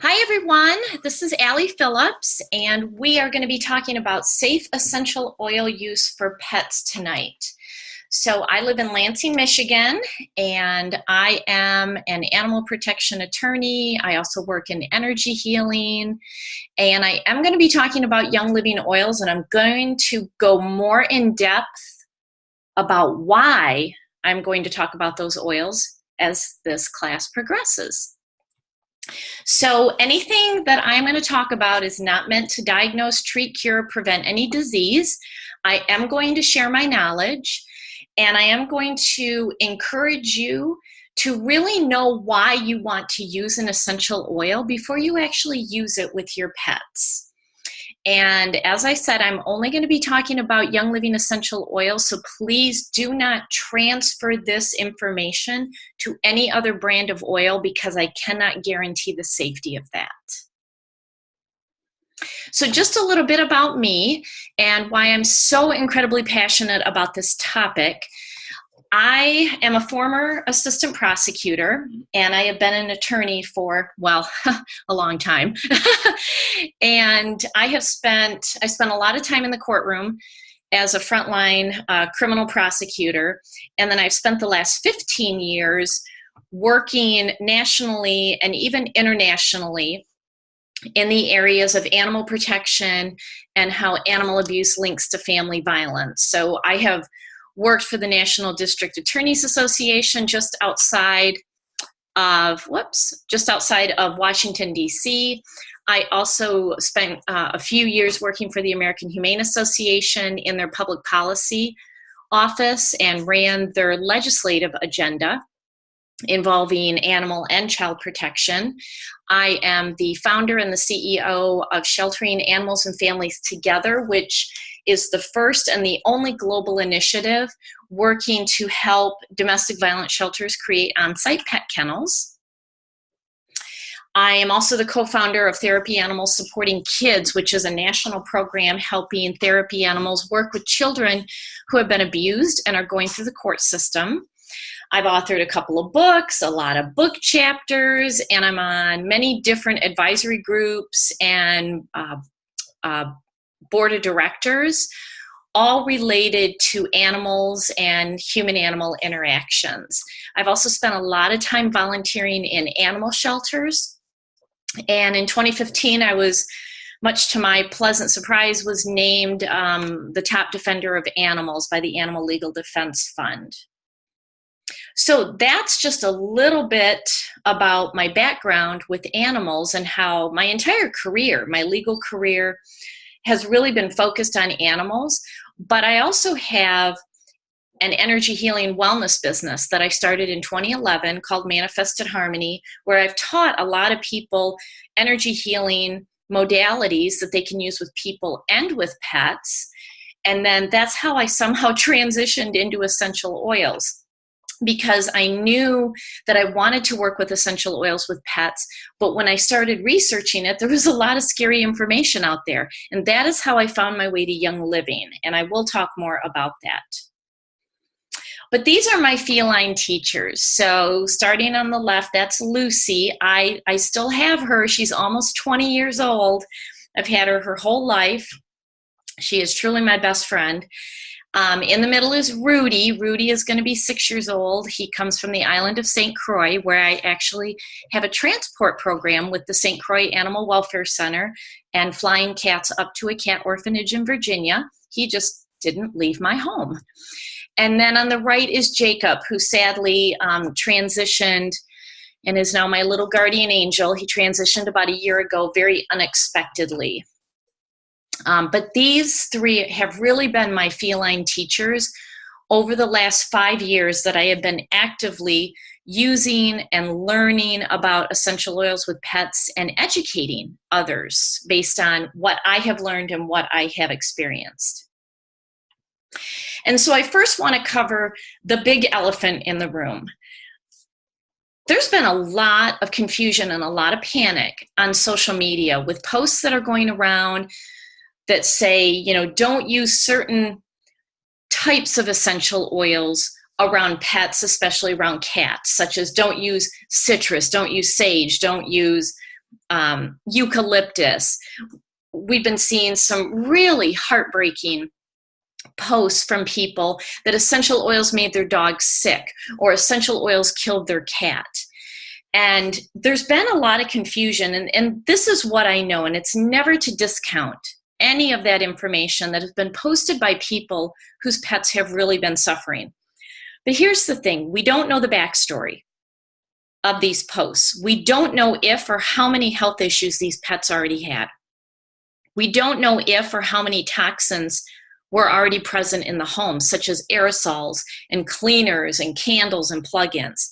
Hi everyone, this is Allie Phillips and we are going to be talking about safe essential oil use for pets tonight. So I live in Lansing, Michigan, and I am an animal protection attorney. I also work in energy healing, and I am going to be talking about Young Living oils, and I'm going to go more in depth about why I'm going to talk about those oils as this class progresses. So anything that I'm going to talk about is not meant to diagnose, treat, cure, prevent any disease. I am going to share my knowledge, and I am going to encourage you to really know why you want to use an essential oil before you actually use it with your pets. And as I said, I'm only going to be talking about Young Living essential oils, so please do not transfer this information to any other brand of oil because I cannot guarantee the safety of that. So just a little bit about me and why I'm so incredibly passionate about this topic. I am a former assistant prosecutor, and I have been an attorney for, well, a long time. And I spent a lot of time in the courtroom as a frontline criminal prosecutor, and then I've spent the last 15 years working nationally and even internationally in the areas of animal protection and how animal abuse links to family violence. So I have worked for the National District Attorneys Association just outside of Washington, D.C. I also spent a few years working for the American Humane Association in their public policy office and ran their legislative agenda involving animal and child protection. I am the founder and the CEO of Sheltering Animals and Families Together, which is the first and the only global initiative working to help domestic violence shelters create on-site pet kennels. I am also the co-founder of Therapy Animals Supporting Kids, which is a national program helping therapy animals work with children who have been abused and are going through the court system. I've authored a couple of books, a lot of book chapters, and I'm on many different advisory groups and board of directors, all related to animals and human-animal interactions. I've also spent a lot of time volunteering in animal shelters, and in 2015 I was, much to my pleasant surprise, was named the top defender of animals by the Animal Legal Defense Fund. So that's just a little bit about my background with animals and how my entire career, my legal career, has really been focused on animals. But I also have an energy healing wellness business that I started in 2011 called Manifested Harmony, where I've taught a lot of people energy healing modalities that they can use with people and with pets. And then that's how I somehow transitioned into essential oils, because I knew that I wanted to work with essential oils with pets, but when I started researching it, there was a lot of scary information out there. And that is how I found my way to Young Living, and I will talk more about that. But these are my feline teachers. So starting on the left, that's Lucy. I still have her. She's almost 20 years old. I've had her whole life. She is truly my best friend. In the middle is Rudy. Rudy is going to be 6 years old. He comes from the island of St. Croix, where I actually have a transport program with the St. Croix Animal Welfare Center and flying cats up to a cat orphanage in Virginia. He just didn't leave my home. And then on the right is Jacob, who sadly transitioned and is now my little guardian angel. He transitioned about a year ago, very unexpectedly. But these three have really been my feline teachers over the last 5 years that I have been actively using and learning about essential oils with pets and educating others based on what I have learned and what I have experienced. And so I first want to cover the big elephant in the room. There's been a lot of confusion and a lot of panic on social media with posts that are going around that say, don't use certain types of essential oils around pets, especially around cats, such as don't use citrus, don't use sage, don't use eucalyptus. We've been seeing some really heartbreaking posts from people that essential oils made their dog sick or essential oils killed their cat. And there's been a lot of confusion, and this is what I know, and it's never to discount any of that information that has been posted by people whose pets have really been suffering. But here's the thing, we don't know the backstory of these posts. We don't know if or how many health issues these pets already had. We don't know if or how many toxins were already present in the home, such as aerosols and cleaners and candles and plugins.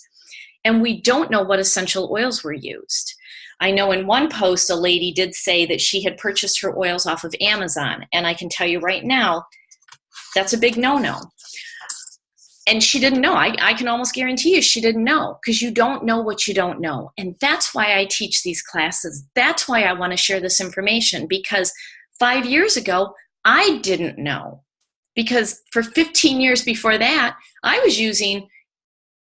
And we don't know what essential oils were used. I know in one post, a lady did say that she had purchased her oils off of Amazon. And I can tell you right now, that's a big no-no. And she didn't know. I can almost guarantee you she didn't know, because you don't know what you don't know. And that's why I teach these classes. That's why I want to share this information, because 5 years ago, I didn't know. Because for 15 years before that, I was using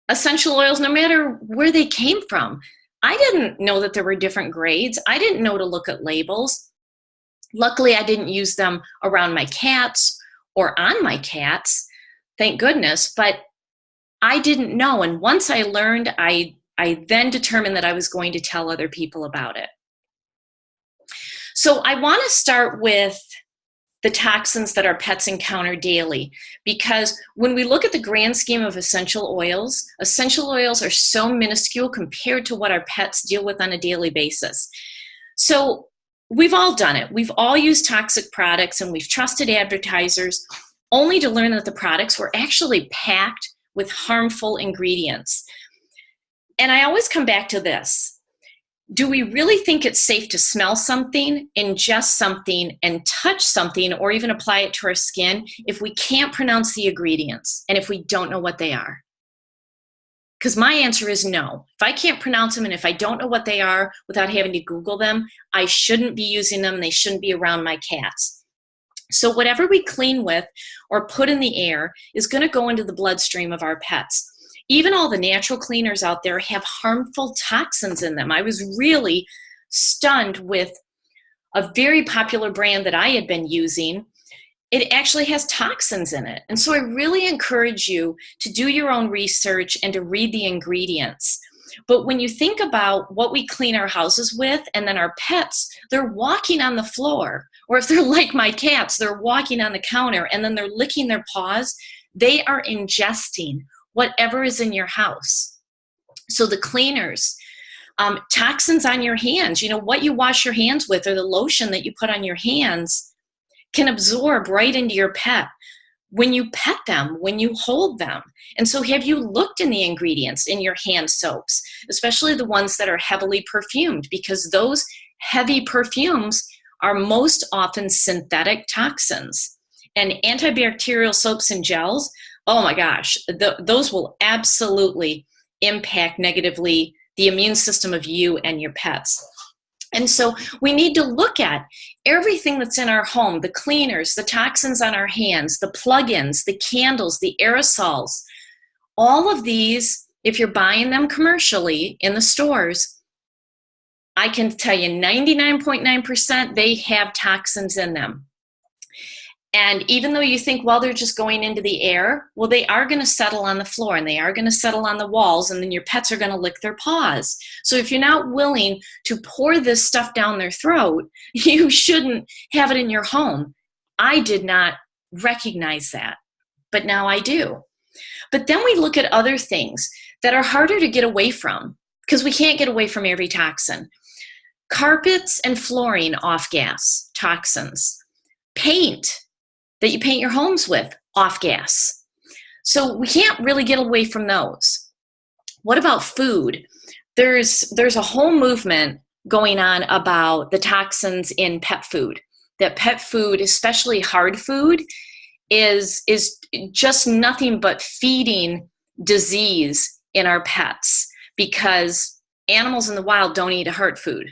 essential oils no matter where they came from. I didn't know that there were different grades. I didn't know to look at labels. Luckily, I didn't use them around my cats or on my cats. Thank goodness, but I didn't know. And once I learned, I then determined that I was going to tell other people about it. So I want to start with the toxins that our pets encounter daily, because when we look at the grand scheme of essential oils are so minuscule compared to what our pets deal with on a daily basis. So we've all done it. We've all used toxic products, and we've trusted advertisers only to learn that the products were actually packed with harmful ingredients. And I always come back to this. Do we really think it's safe to smell something, ingest something, and touch something, or even apply it to our skin if we can't pronounce the ingredients and if we don't know what they are? Because my answer is no. If I can't pronounce them and if I don't know what they are without having to Google them, I shouldn't be using them. They shouldn't be around my cats. So whatever we clean with or put in the air is going to go into the bloodstream of our pets. Even all the natural cleaners out there have harmful toxins in them. I was really stunned with a very popular brand that I had been using. It actually has toxins in it. And so I really encourage you to do your own research and to read the ingredients. But when you think about what we clean our houses with, and then our pets, they're walking on the floor. Or if they're like my cats, they're walking on the counter and then they're licking their paws. They are ingesting whatever is in your house. So the cleaners, toxins on your hands, what you wash your hands with or the lotion that you put on your hands can absorb right into your pet when you pet them, when you hold them. And so have you looked in the ingredients in your hand soaps, especially the ones that are heavily perfumed, because those heavy perfumes are most often synthetic toxins. And antibacterial soaps and gels, oh my gosh, those will absolutely impact negatively the immune system of you and your pets. And so we need to look at everything that's in our home, the cleaners, the toxins on our hands, the plugins, the candles, the aerosols. All of these, if you're buying them commercially in the stores, I can tell you 99.9% they have toxins in them. And even though you think, well, they're just going into the air, well, they are going to settle on the floor and they are going to settle on the walls, and then your pets are going to lick their paws. So if you're not willing to pour this stuff down their throat, you shouldn't have it in your home. I did not recognize that, but now I do. But then we look at other things that are harder to get away from, because we can't get away from every toxin. Carpets and flooring off-gas toxins. Paint that you paint your homes with, off-gas. So we can't really get away from those. What about food? There's a whole movement going on about the toxins in pet food. That pet food, especially hard food, is just nothing but feeding disease in our pets, because animals in the wild don't eat hard food.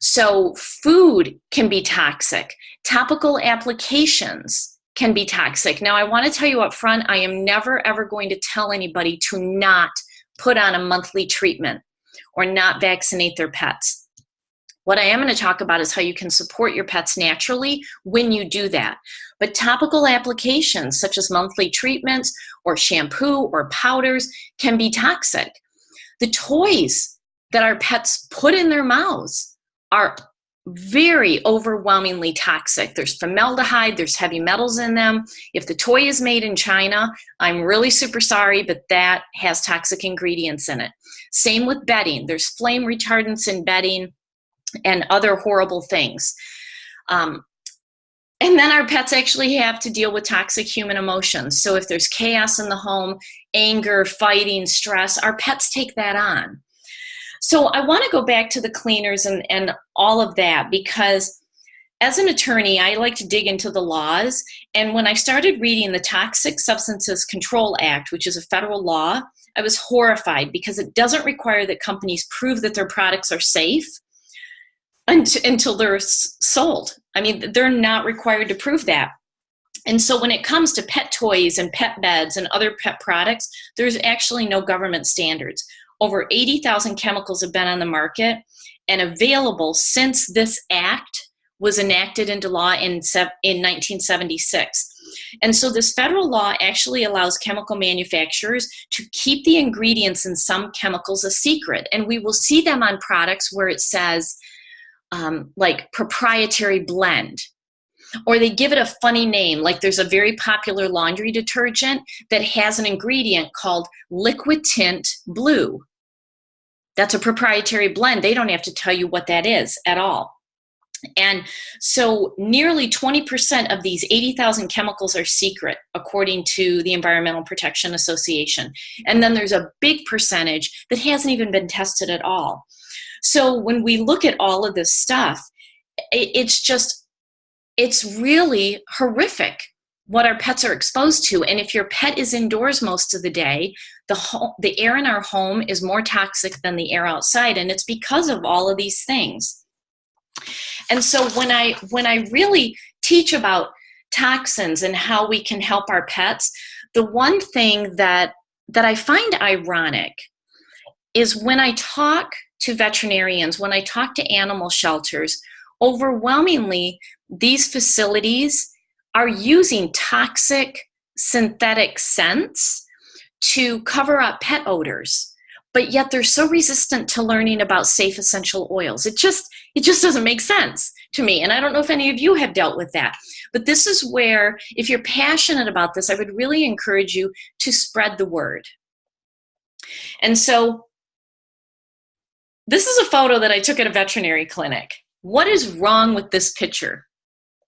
So food can be toxic. Topical applications can be toxic. Now, I want to tell you up front, I am never, ever going to tell anybody to not put on a monthly treatment or not vaccinate their pets. What I am going to talk about is how you can support your pets naturally when you do that. But topical applications such as monthly treatments or shampoo or powders can be toxic. The toys that our pets put in their mouths are very overwhelmingly toxic. There's formaldehyde, there's heavy metals in them. If the toy is made in China, I'm really super sorry, but that has toxic ingredients in it. Same with bedding. There's flame retardants in bedding and other horrible things. And then our pets actually have to deal with toxic human emotions. So if there's chaos in the home, anger, fighting, stress, our pets take that on. So I want to go back to the cleaners and all of that, because as an attorney, I like to dig into the laws. And when I started reading the Toxic Substances Control Act, which is a federal law, I was horrified because it doesn't require that companies prove that their products are safe until they're sold. I mean, they're not required to prove that. And so when it comes to pet toys and pet beds and other pet products, there's actually no government standards. Over 80,000 chemicals have been on the market and available since this act was enacted into law in 1976. And so this federal law actually allows chemical manufacturers to keep the ingredients in some chemicals a secret. And we will see them on products where it says like proprietary blend, or they give it a funny name. Like there's a very popular laundry detergent that has an ingredient called liquid tint blue. That's a proprietary blend. They don't have to tell you what that is at all. And so nearly 20% of these 80,000 chemicals are secret, according to the Environmental Protection Association. And then there's a big percentage that hasn't even been tested at all. So when we look at all of this stuff, it's really horrific what our pets are exposed to. And if your pet is indoors most of the day, the air in our home is more toxic than the air outside. And it's because of all of these things. And so when I really teach about toxins and how we can help our pets, the one thing that I find ironic is when I talk to veterinarians, when I talk to animal shelters, overwhelmingly, these facilities are using toxic synthetic scents to cover up pet odors, but yet they're so resistant to learning about safe essential oils. It just doesn't make sense to me. And I don't know if any of you have dealt with that, but this is where, if you're passionate about this, I would really encourage you to spread the word. And so this is a photo that I took at a veterinary clinic. What is wrong with this picture?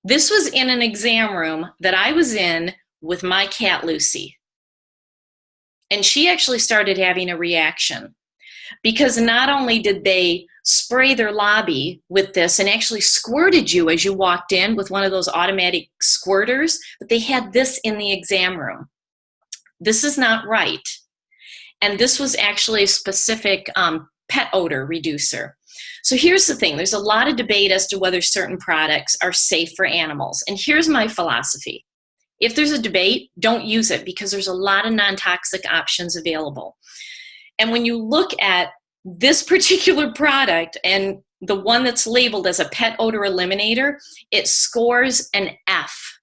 This was in an exam room that I was in with my cat, Lucy. And she actually started having a reaction because not only did they spray their lobby with this and actually squirted you as you walked in with one of those automatic squirters, but they had this in the exam room. This is not right. And this was actually a specific pet odor reducer. So here's the thing. There's a lot of debate as to whether certain products are safe for animals. And here's my philosophy. If there's a debate, don't use it because there's a lot of non-toxic options available. And when you look at this particular product and the one that's labeled as a pet odor eliminator, it scores an F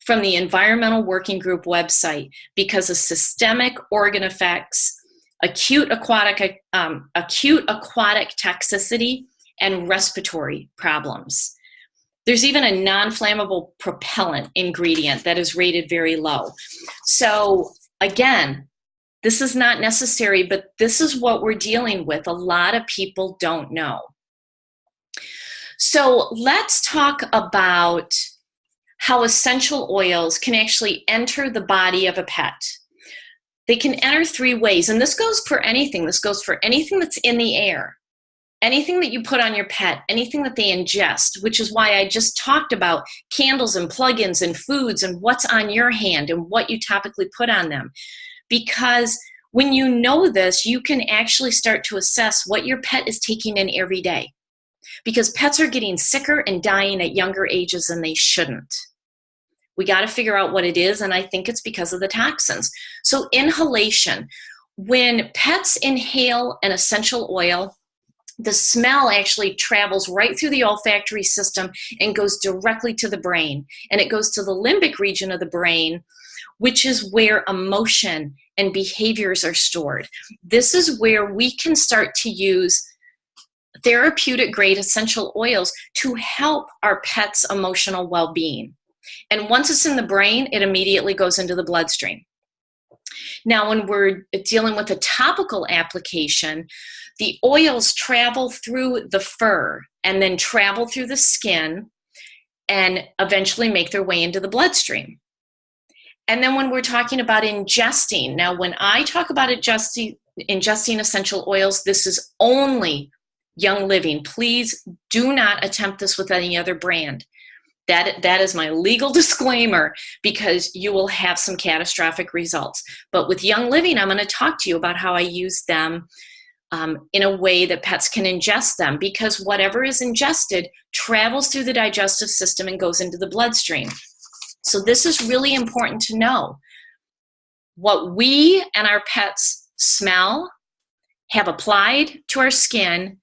from the Environmental Working Group website because of systemic organ effects, acute aquatic toxicity, and respiratory problems. There's even a non-flammable propellant ingredient that is rated very low. So again, this is not necessary, but this is what we're dealing with. A lot of people don't know. So let's talk about how essential oils can actually enter the body of a pet. They can enter three ways, and this goes for anything. This goes for anything that's in the air, anything that you put on your pet, anything that they ingest, which is why I just talked about candles and plug-ins and foods and what's on your hand and what you topically put on them. Because when you know this, you can actually start to assess what your pet is taking in every day. Because pets are getting sicker and dying at younger ages than they shouldn't. We got to figure out what it is, and I think it's because of the toxins. So inhalation. When pets inhale an essential oil, the smell actually travels right through the olfactory system and goes directly to the brain. And it goes to the limbic region of the brain, which is where emotion and behaviors are stored. This is where we can start to use therapeutic grade essential oils to help our pets' emotional well-being. And once it's in the brain, it immediately goes into the bloodstream. Now, when we're dealing with a topical application, the oils travel through the fur and then travel through the skin and eventually make their way into the bloodstream. And then when we're talking about ingesting, now when I talk about ingesting essential oils, this is only Young Living. Please do not attempt this with any other brand. That is my legal disclaimer, because you will have some catastrophic results. But with Young Living, I'm going to talk to you about how I use them in a way that pets can ingest them, because whatever is ingested travels through the digestive system and goes into the bloodstream. So this is really important to know. What we and our pets smell, have applied to our skin,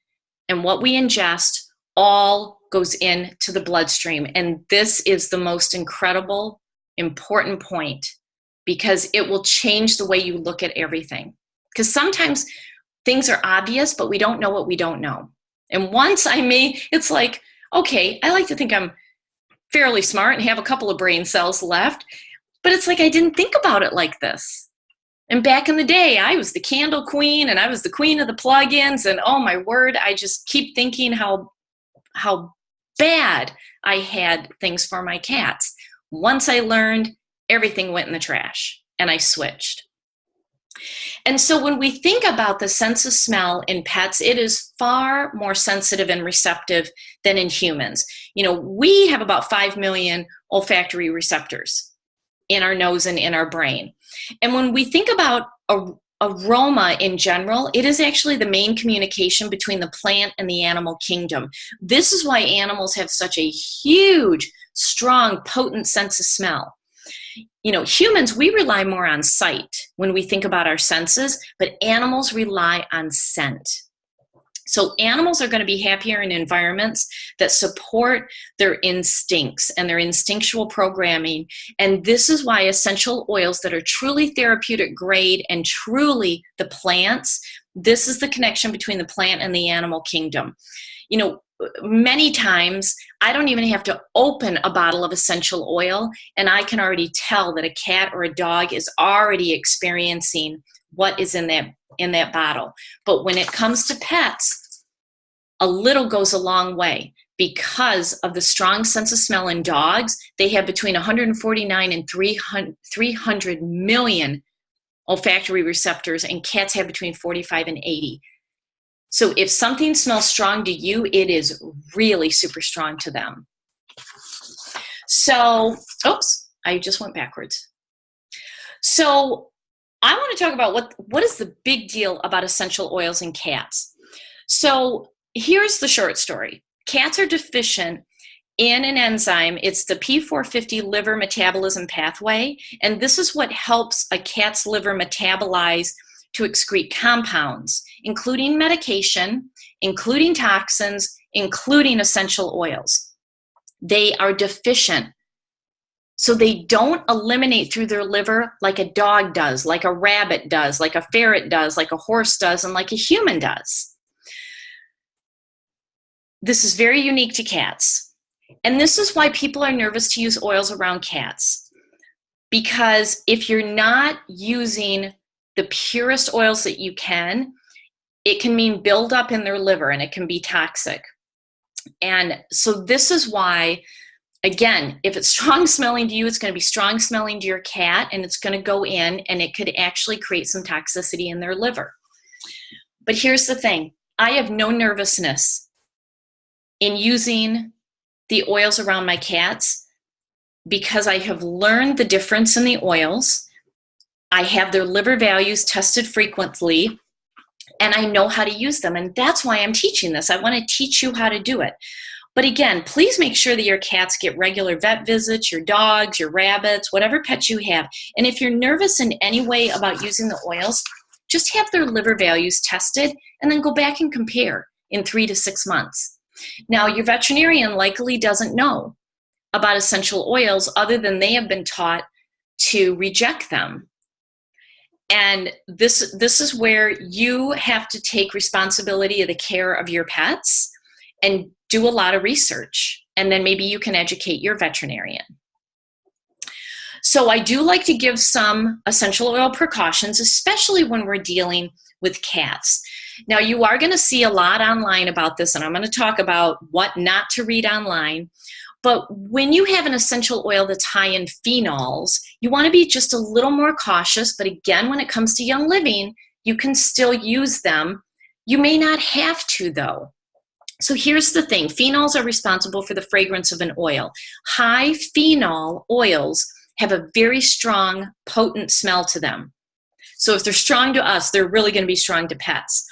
and what we ingest all goes into the bloodstream. And this is the most incredible, important point, because it will change the way you look at everything. Because sometimes things are obvious, but we don't know what we don't know. And once it's like, okay, I like to think I'm fairly smart and have a couple of brain cells left, but it's like I didn't think about it like this. And back in the day, I was the candle queen and I was the queen of the plugins, and oh my word, I just keep thinking how bad I had things for my cats. Once I learned, everything went in the trash and I switched. And so when we think about the sense of smell in pets, it is far more sensitive and receptive than in humans. You know, we have about 5 million olfactory receptors in our nose and in our brain. And when we think about aroma in general, it is actually the main communication between the plant and the animal kingdom. This is why animals have such a huge, strong, potent sense of smell. You know, humans, we rely more on sight when we think about our senses, but animals rely on scent. So animals are going to be happier in environments that support their instincts and their instinctual programming. And this is why essential oils that are truly therapeutic grade and truly the plants, this is the connection between the plant and the animal kingdom. You know, many times I don't even have to open a bottle of essential oil, and I can already tell that a cat or a dog is already experiencing what is in that bottle. But when it comes to pets, a little goes a long way. Because of the strong sense of smell in dogs, they have between 149 and 300 million olfactory receptors, and cats have between 45 and 80. So if something smells strong to you, it is really super strong to them. So, oops, I just went backwards. So I want to talk about what is the big deal about essential oils in cats. So here's the short story. Cats are deficient in an enzyme. It's the P450 liver metabolism pathway, and this is what helps a cat's liver metabolize to excrete compounds, including medication, including toxins, including essential oils. They are deficient. So they don't eliminate through their liver like a dog does, like a rabbit does, like a ferret does, like a horse does, and like a human does. This is very unique to cats. And this is why people are nervous to use oils around cats. Because if you're not using the purest oils that you can, it can mean buildup in their liver and it can be toxic. And so this is why, again, if it's strong smelling to you, it's going to be strong smelling to your cat, and it's going to go in and it could actually create some toxicity in their liver. But here's the thing. I have no nervousness in using the oils around my cats because I have learned the difference in the oils. I have their liver values tested frequently, and I know how to use them. And that's why I'm teaching this. I want to teach you how to do it. But again, please make sure that your cats get regular vet visits, your dogs, your rabbits, whatever pets you have. And if you're nervous in any way about using the oils, just have their liver values tested and then go back and compare. in 3 to 6 months. Now, your veterinarian likely doesn't know about essential oils other than they have been taught to reject them. And this is where you have to take responsibility of the care of your pets and do a lot of research. And then maybe you can educate your veterinarian. So I do like to give some essential oil precautions, especially when we're dealing with cats. Now, you are going to see a lot online about this, and I'm going to talk about what not to read online. But when you have an essential oil that's high in phenols, you want to be just a little more cautious. But again, when it comes to Young Living, you can still use them. You may not have to, though. So here's the thing. Phenols are responsible for the fragrance of an oil. High phenol oils have a very strong, potent smell to them. So if they're strong to us, they're really going to be strong to pets.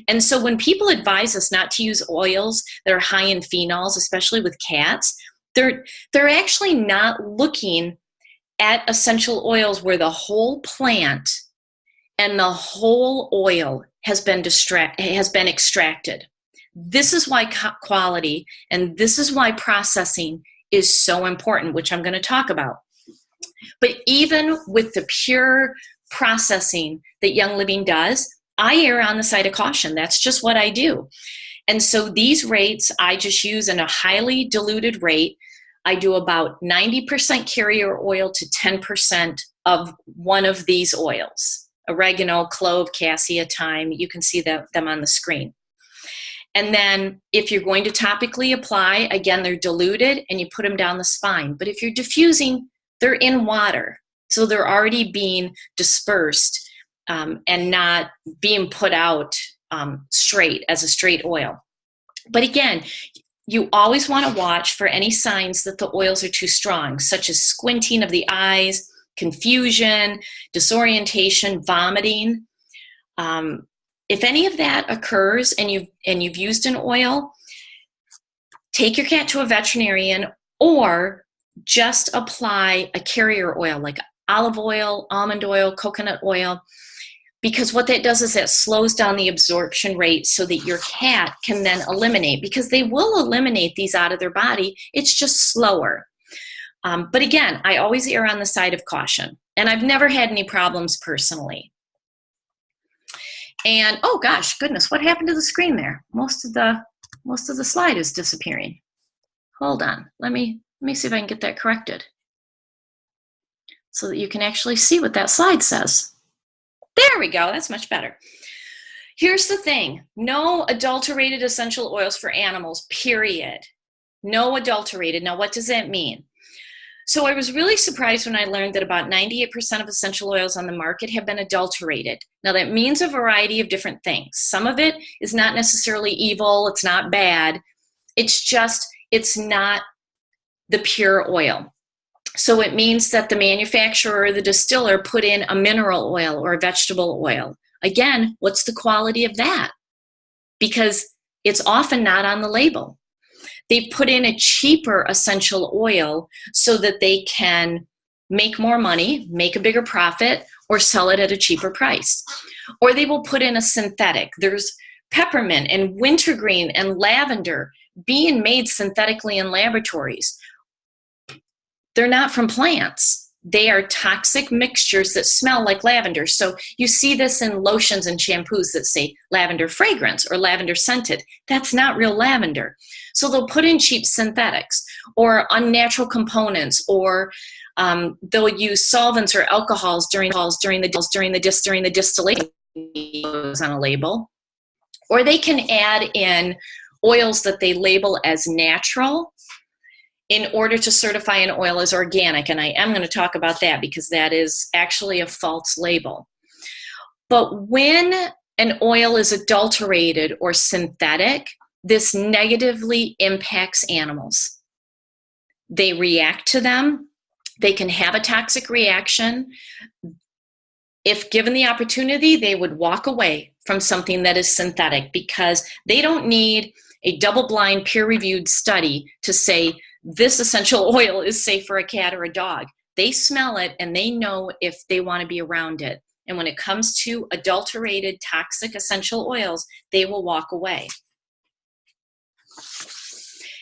And so when people advise us not to use oils that are high in phenols, especially with cats, they're actually not looking at essential oils where the whole plant and the whole oil has been extracted. This is why quality and this is why processing is so important, which I'm going to talk about. But even with the pure processing that Young Living does, I err on the side of caution. That's just what I do. And so these rates, I just use in a highly diluted rate. I do about 90% carrier oil to 10% of one of these oils. Oregano, clove, cassia, thyme. You can see them on the screen. And then if you're going to topically apply, again, they're diluted and you put them down the spine. But if you're diffusing, they're in water. So they're already being dispersed and not being put out straight as a straight oil. But again, you always want to watch for any signs that the oils are too strong, such as squinting of the eyes, confusion, disorientation, vomiting. If any of that occurs and you've used an oil, take your cat to a veterinarian or just apply a carrier oil like olive oil, almond oil, coconut oil, because what that does is that slows down the absorption rate so that your cat can then eliminate, because they will eliminate these out of their body. It's just slower. But again, I always err on the side of caution, and I've never had any problems personally. And oh gosh, goodness, what happened to the screen there? Most of the slide is disappearing. Hold on, let me see if I can get that corrected so that you can actually see what that slide says. There we go, that's much better. Here's the thing, no adulterated essential oils for animals, period. No adulterated. Now, what does that mean? So I was really surprised when I learned that about 98% of essential oils on the market have been adulterated. Now, that means a variety of different things. Some of it is not necessarily evil, it's not bad, it's not the pure oil. So it means that the manufacturer or the distiller put in a mineral oil or a vegetable oil. Again, what's the quality of that? Because it's often not on the label. They've put in a cheaper essential oil so that they can make more money, make a bigger profit, or sell it at a cheaper price. Or they will put in a synthetic. There's peppermint and wintergreen and lavender being made synthetically in laboratories. They're not from plants. They are toxic mixtures that smell like lavender. So you see this in lotions and shampoos that say lavender fragrance or lavender scented. That's not real lavender. So they'll put in cheap synthetics or unnatural components, or they'll use solvents or alcohols during the distillation on a label. Or they can add in oils that they label as natural in order to certify an oil as organic. And I am going to talk about that because that is actually a false label. But when an oil is adulterated or synthetic, this negatively impacts animals. They react to them. They can have a toxic reaction. If given the opportunity, they would walk away from something that is synthetic because they don't need a double-blind peer-reviewed study to say this essential oil is safe for a cat or a dog. They smell it and they know if they want to be around it. And when it comes to adulterated toxic essential oils, they will walk away.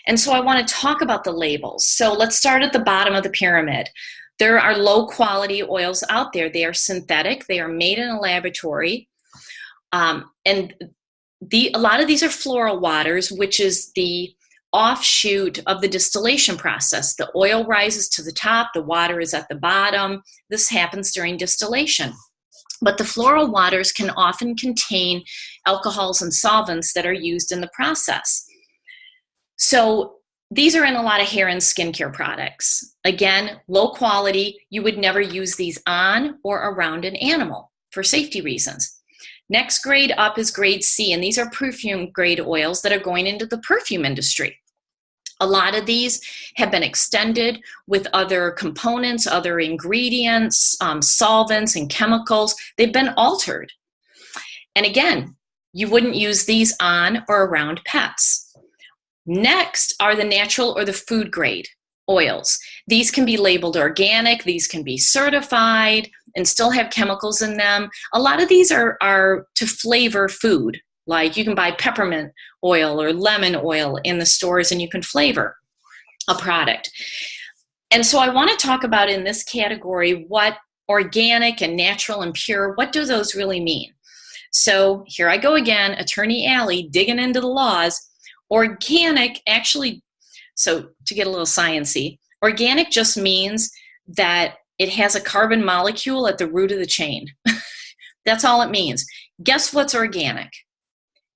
And so I want to talk about the labels. So let's start at the bottom of the pyramid. There are low quality oils out there. They are synthetic. They are made in a laboratory. And a lot of these are floral waters, which is the offshoot of the distillation process. The oil rises to the top, the water is at the bottom. This happens during distillation. But the floral waters can often contain alcohols and solvents that are used in the process. So these are in a lot of hair and skincare products. Again, low quality. You would never use these on or around an animal for safety reasons. Next grade up is grade C, and these are perfume grade oils that are going into the perfume industry. A lot of these have been extended with other components, other ingredients, solvents and chemicals. They've been altered. And again, you wouldn't use these on or around pets. Next are the natural or the food grade oils. These can be labeled organic, these can be certified and still have chemicals in them. A lot of these are to flavor food. Like you can buy peppermint oil or lemon oil in the stores and you can flavor a product. And so I want to talk about in this category what organic and natural and pure, what do those really mean? So here I go again, Attorney Allie digging into the laws. Organic actually, so to get a little sciencey, organic just means that it has a carbon molecule at the root of the chain. That's all it means. Guess what's organic?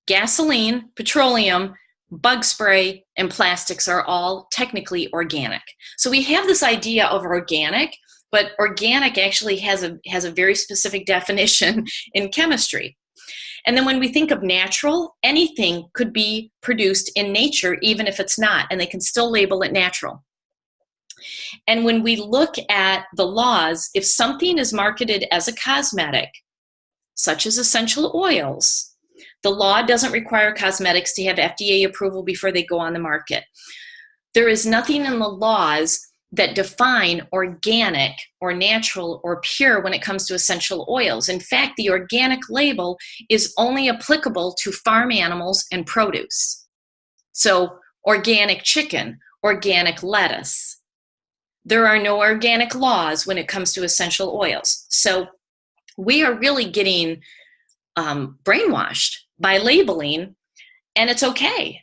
Gasoline, petroleum, bug spray, and plastics are all technically organic. So we have this idea of organic, but organic actually has a very specific definition in chemistry. And then when we think of natural, anything could be produced in nature, even if it's not, and they can still label it natural. And when we look at the laws, if something is marketed as a cosmetic, such as essential oils, the law doesn't require cosmetics to have FDA approval before they go on the market. There is nothing in the laws that define organic or natural or pure when it comes to essential oils. In fact, the organic label is only applicable to farm animals and produce. So organic chicken, organic lettuce. There are no organic laws when it comes to essential oils. So we are really getting brainwashed by labeling, and it's okay.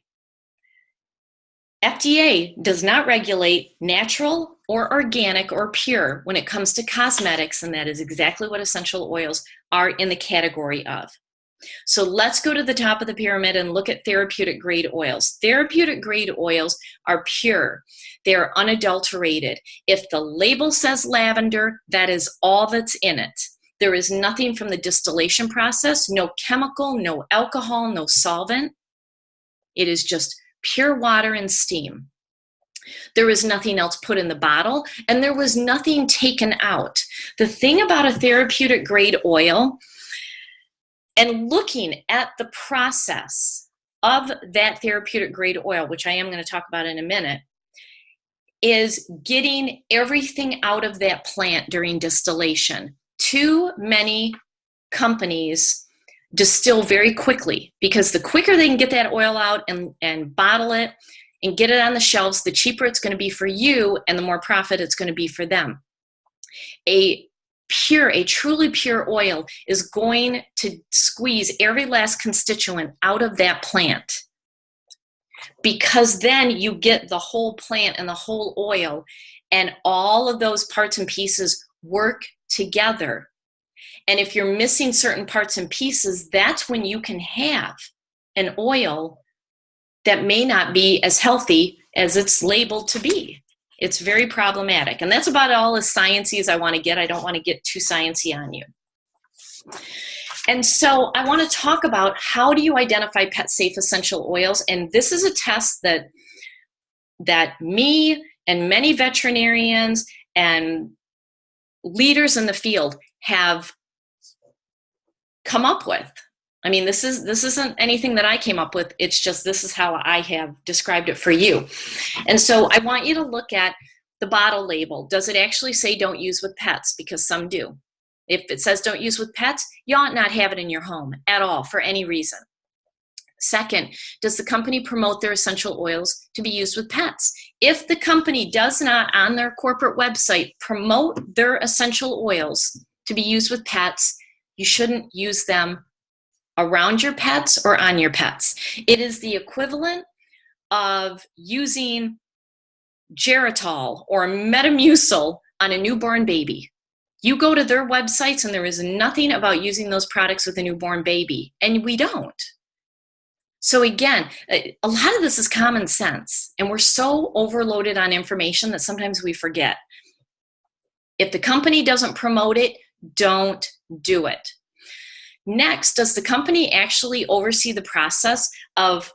FDA does not regulate natural or organic or pure when it comes to cosmetics, and that is exactly what essential oils are in the category of. So let's go to the top of the pyramid and look at therapeutic grade oils. Therapeutic grade oils are pure. They are unadulterated. If the label says lavender, that is all that's in it. There is nothing from the distillation process, no chemical, no alcohol, no solvent. It is just pure water and steam. There is nothing else put in the bottle, and there was nothing taken out. The thing about a therapeutic grade oil, and looking at the process of that therapeutic grade oil, which I am going to talk about in a minute, is getting everything out of that plant during distillation. Too many companies distill very quickly because the quicker they can get that oil out and bottle it and get it on the shelves, the cheaper it's going to be for you and the more profit it's going to be for them. A truly pure oil is going to squeeze every last constituent out of that plant, because then you get the whole plant and the whole oil, and all of those parts and pieces work together. And if you're missing certain parts and pieces, that's when you can have an oil that may not be as healthy as it's labeled to be. It's very problematic. And that's about all as sciencey as I want to get. I don't want to get too sciencey on you. And so I want to talk about how do you identify pet safe essential oils. And this is a test that me and many veterinarians and leaders in the field have come up with. I mean, this isn't anything that I came up with. It's just this is how I have described it for you. And so I want you to look at the bottle label. Does it actually say don't use with pets? Because some do. If it says don't use with pets, you ought not have it in your home at all for any reason. Second, does the company promote their essential oils to be used with pets? If the company does not on their corporate website promote their essential oils to be used with pets, you shouldn't use them around your pets or on your pets. It is the equivalent of using Geritol or Metamucil on a newborn baby. You go to their websites and there is nothing about using those products with a newborn baby, and we don't. So again, a lot of this is common sense, and we're so overloaded on information that sometimes we forget. If the company doesn't promote it, don't do it. Next, does the company actually oversee the process of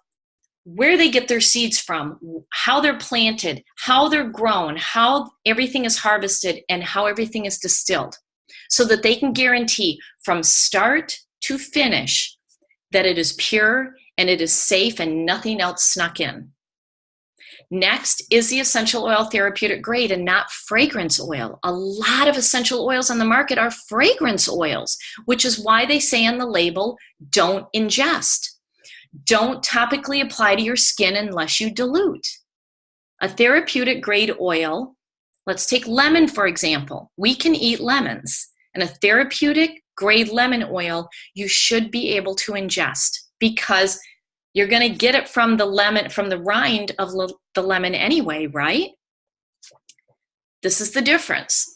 where they get their seeds from, how they're planted, how they're grown, how everything is harvested, and how everything is distilled, so that they can guarantee from start to finish that it is pure and it is safe and nothing else snuck in. Next, is the essential oil therapeutic grade and not fragrance oil? A lot of essential oils on the market are fragrance oils, which is why they say on the label, don't ingest. Don't topically apply to your skin unless you dilute. A therapeutic grade oil, let's take lemon for example. We can eat lemons, and a therapeutic grade lemon oil you should be able to ingest because you're going to get it from the lemon, from the rind of the lemon anyway, right? This is the difference.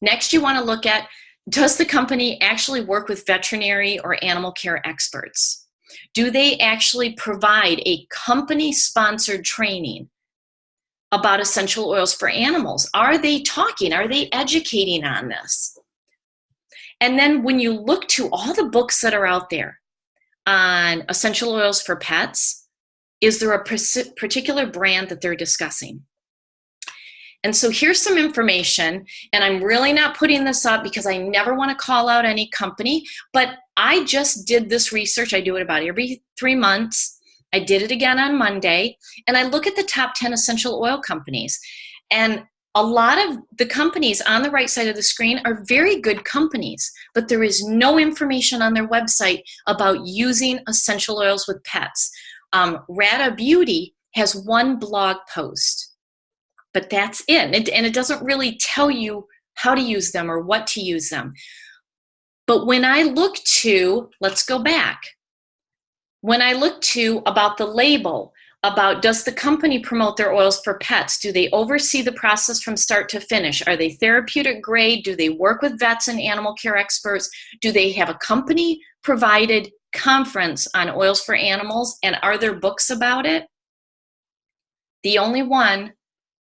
Next, you want to look at, does the company actually work with veterinary or animal care experts? Do they actually provide a company-sponsored training about essential oils for animals? Are they talking? Are they educating on this? And then when you look to all the books that are out there on essential oils for pets, is there a particular brand that they're discussing? And so here's some information, and I'm really not putting this up because I never want to call out any company, but I just did this research. I do it about every 3 months. I did it again on Monday, and I look at the top 10 essential oil companies. And a lot of the companies on the right side of the screen are very good companies, but there is no information on their website about using essential oils with pets. Rata Beauty has one blog post, but that's it. And it doesn't really tell you how to use them or what to use them. But when I look to, let's go back. When I look to about the label, about does the company promote their oils for pets? Do they oversee the process from start to finish? Are they therapeutic grade? Do they work with vets and animal care experts? Do they have a company provided conference on oils for animals? And are there books about it? The only one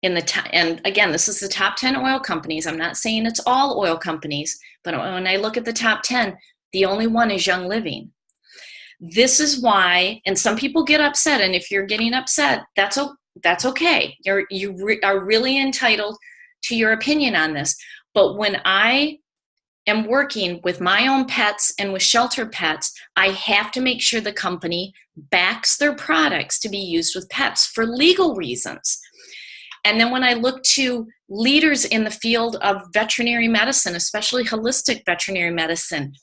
in the top, and again, this is the top 10 oil companies. I'm not saying it's all oil companies, but when I look at the top 10, the only one is Young Living. This is why, and some people get upset, and if you're getting upset, that's okay. You are really entitled to your opinion on this. But when I am working with my own pets and with shelter pets, I have to make sure the company backs their products to be used with pets for legal reasons. And then when I look to leaders in the field of veterinary medicine, especially holistic veterinary medicine,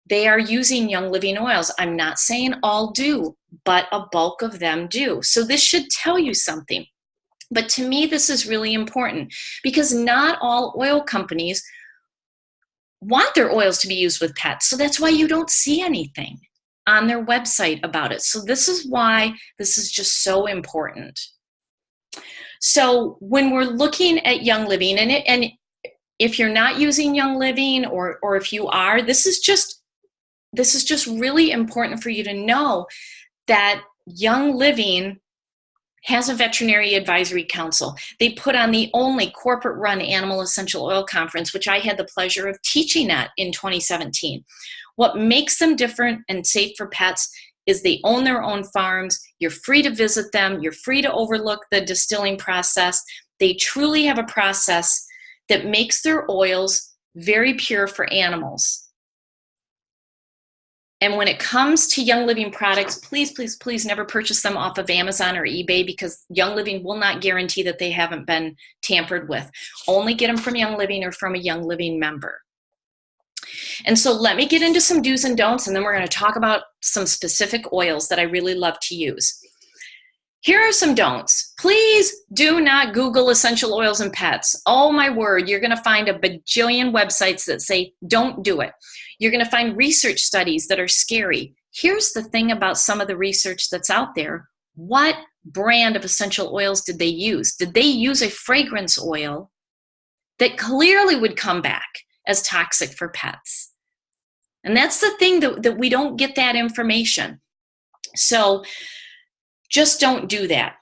they are using Young Living oils. I'm not saying all do, but a bulk of them do. So this should tell you something. But to me, this is really important because not all oil companies want their oils to be used with pets. So that's why you don't see anything on their website about it. So this is why this is just so important. So when we're looking at Young Living, and if you're not using Young Living, or if you are, this is just really important for you to know that Young Living has a veterinary advisory council. They put on the only corporate-run animal essential oil conference, which I had the pleasure of teaching at in 2017. What makes them different and safe for pets is they own their own farms. You're free to visit them. You're free to overlook the distilling process. They truly have a process that makes their oils very pure for animals. And when it comes to Young Living products, please, please, please never purchase them off of Amazon or eBay because Young Living will not guarantee that they haven't been tampered with. Only get them from Young Living or from a Young Living member. And so let me get into some do's and don'ts, and then we're going to talk about some specific oils that I really love to use. Here are some don'ts. Please do not Google essential oils in pets. Oh my word, you're going to find a bajillion websites that say don't do it. You're going to find research studies that are scary. Here's the thing about some of the research that's out there. What brand of essential oils did they use? Did they use a fragrance oil that clearly would come back as toxic for pets? And that's the thing, that we don't get that information. So just don't do that.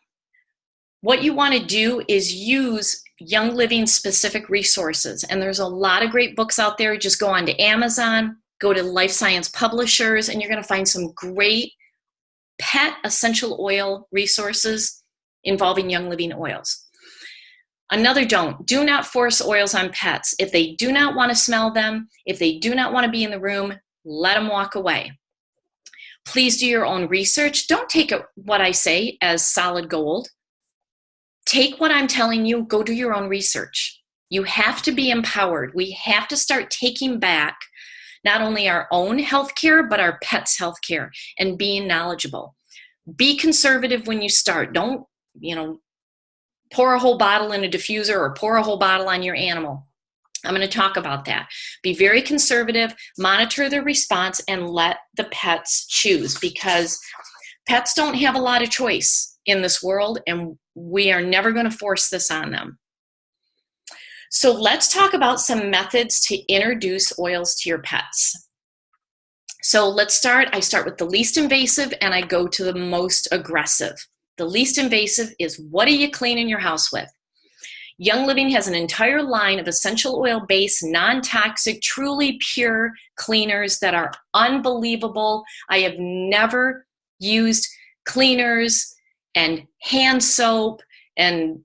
What you want to do is use Young Living specific resources. And there's a lot of great books out there. Just go on to Amazon, go to Life Science Publishers, and you're going to find some great pet essential oil resources involving Young Living oils. Another don't, do not force oils on pets. If they do not want to smell them, if they do not want to be in the room, let them walk away. Please do your own research. Don't take what I say as solid gold. Take what I'm telling you, go do your own research. You have to be empowered. We have to start taking back not only our own healthcare, but our pets' healthcare, and being knowledgeable. Be conservative when you start. Don't, pour a whole bottle in a diffuser or pour a whole bottle on your animal. I'm going to talk about that. Be very conservative, monitor the response, and let the pets choose, because pets don't have a lot of choice in this world, and we are never going to force this on them. So let's talk about some methods to introduce oils to your pets. So let's start. I start with the least invasive and I go to the most aggressive. The least invasive is, what are you cleaning your house with? Young Living has an entire line of essential oil-based, non-toxic, truly pure cleaners that are unbelievable. I have never used cleaners and hand soap and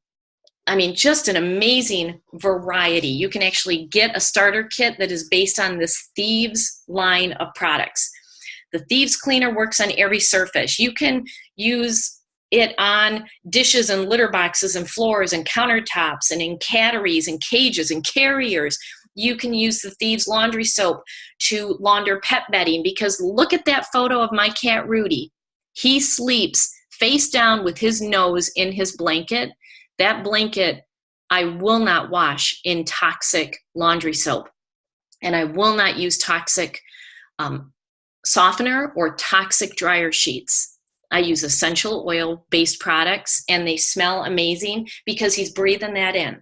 just an amazing variety. You can actually get a starter kit that is based on this Thieves line of products. The Thieves cleaner works on every surface. You can use it on dishes and litter boxes and floors and countertops and in catteries and cages and carriers. You can use the Thieves laundry soap to launder pet bedding, because look at that photo of my cat Rudy. He sleeps face down with his nose in his blanket. That blanket I will not wash in toxic laundry soap, and I will not use toxic softener or toxic dryer sheets. I use essential oil-based products, and they smell amazing because he's breathing that in.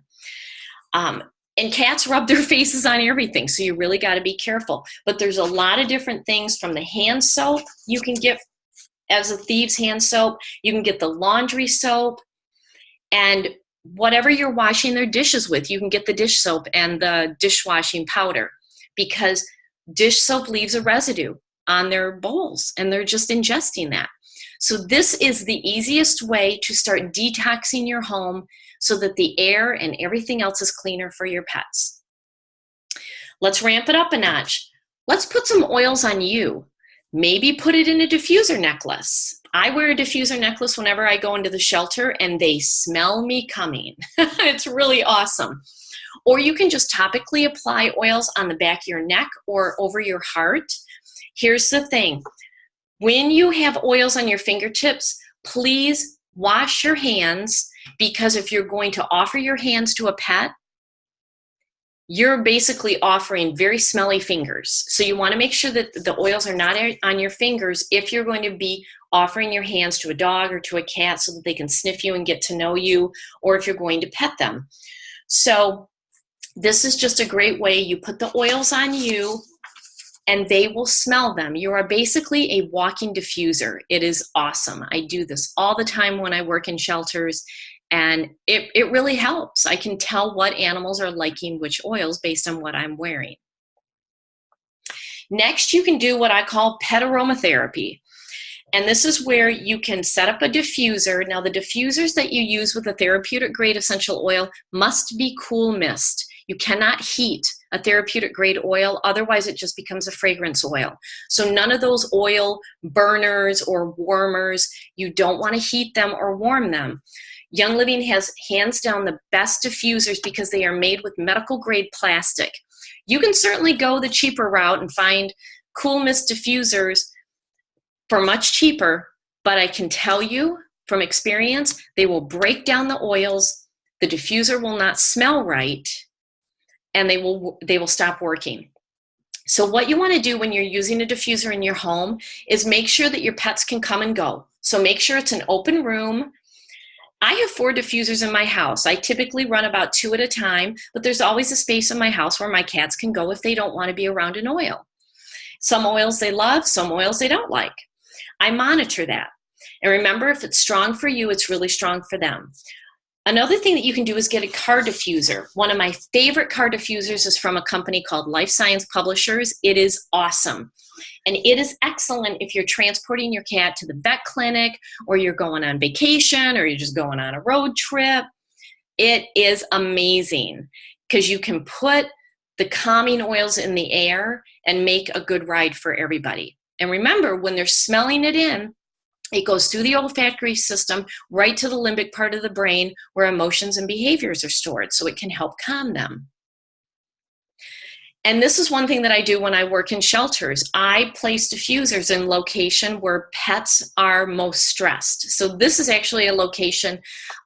And cats rub their faces on everything, so you really got to be careful. But there's a lot of different things, from the hand soap you can get as a Thieves hand soap. You can get the laundry soap, and whatever you're washing their dishes with, you can get the dish soap and the dishwashing powder, because dish soap leaves a residue on their bowls, and they're just ingesting that. So this is the easiest way to start detoxing your home so that the air and everything else is cleaner for your pets. Let's ramp it up a notch. Let's put some oils on you. Maybe put it in a diffuser necklace. I wear a diffuser necklace whenever I go into the shelter, and they smell me coming. It's really awesome. Or you can just topically apply oils on the back of your neck or over your heart. Here's the thing. When you have oils on your fingertips, please wash your hands, because if you're going to offer your hands to a pet, you're basically offering very smelly fingers. So you want to make sure that the oils are not on your fingers if you're going to be offering your hands to a dog or to a cat so that they can sniff you and get to know you, or if you're going to pet them. So this is just a great way. You put the oils on you, and they will smell them. You are basically a walking diffuser. It is awesome. I do this all the time when I work in shelters, and it really helps. I can tell what animals are liking which oils based on what I'm wearing. Next, you can do what I call Petaromatherapy. And this is where you can set up a diffuser. Now, the diffusers that you use with a therapeutic grade essential oil must be cool mist. You cannot heat a therapeutic grade oil, otherwise it just becomes a fragrance oil. So none of those oil burners or warmers, you don't want to heat them or warm them. Young Living has hands down the best diffusers because they are made with medical grade plastic. You can certainly go the cheaper route and find Cool Mist diffusers for much cheaper, but I can tell you from experience, they will break down the oils, the diffuser will not smell right, and they will stop working. So what you want to do when you're using a diffuser in your home is make sure that your pets can come and go. So make sure it's an open room. I have 4 diffusers in my house. I typically run about 2 at a time, but there's always a space in my house where my cats can go if they don't want to be around an oil. Some oils they love, some oils they don't like. I monitor that. And remember, if it's strong for you, it's really strong for them. Another thing that you can do is get a car diffuser. One of my favorite car diffusers is from a company called Life Science Publishers. It is awesome. And it is excellent if you're transporting your cat to the vet clinic, or you're going on vacation, or you're just going on a road trip. It is amazing because you can put the calming oils in the air and make a good ride for everybody. And remember, when they're smelling it in, it goes through the olfactory system right to the limbic part of the brain where emotions and behaviors are stored, so it can help calm them. And this is one thing that I do when I work in shelters. I place diffusers in location where pets are most stressed. So this is actually a location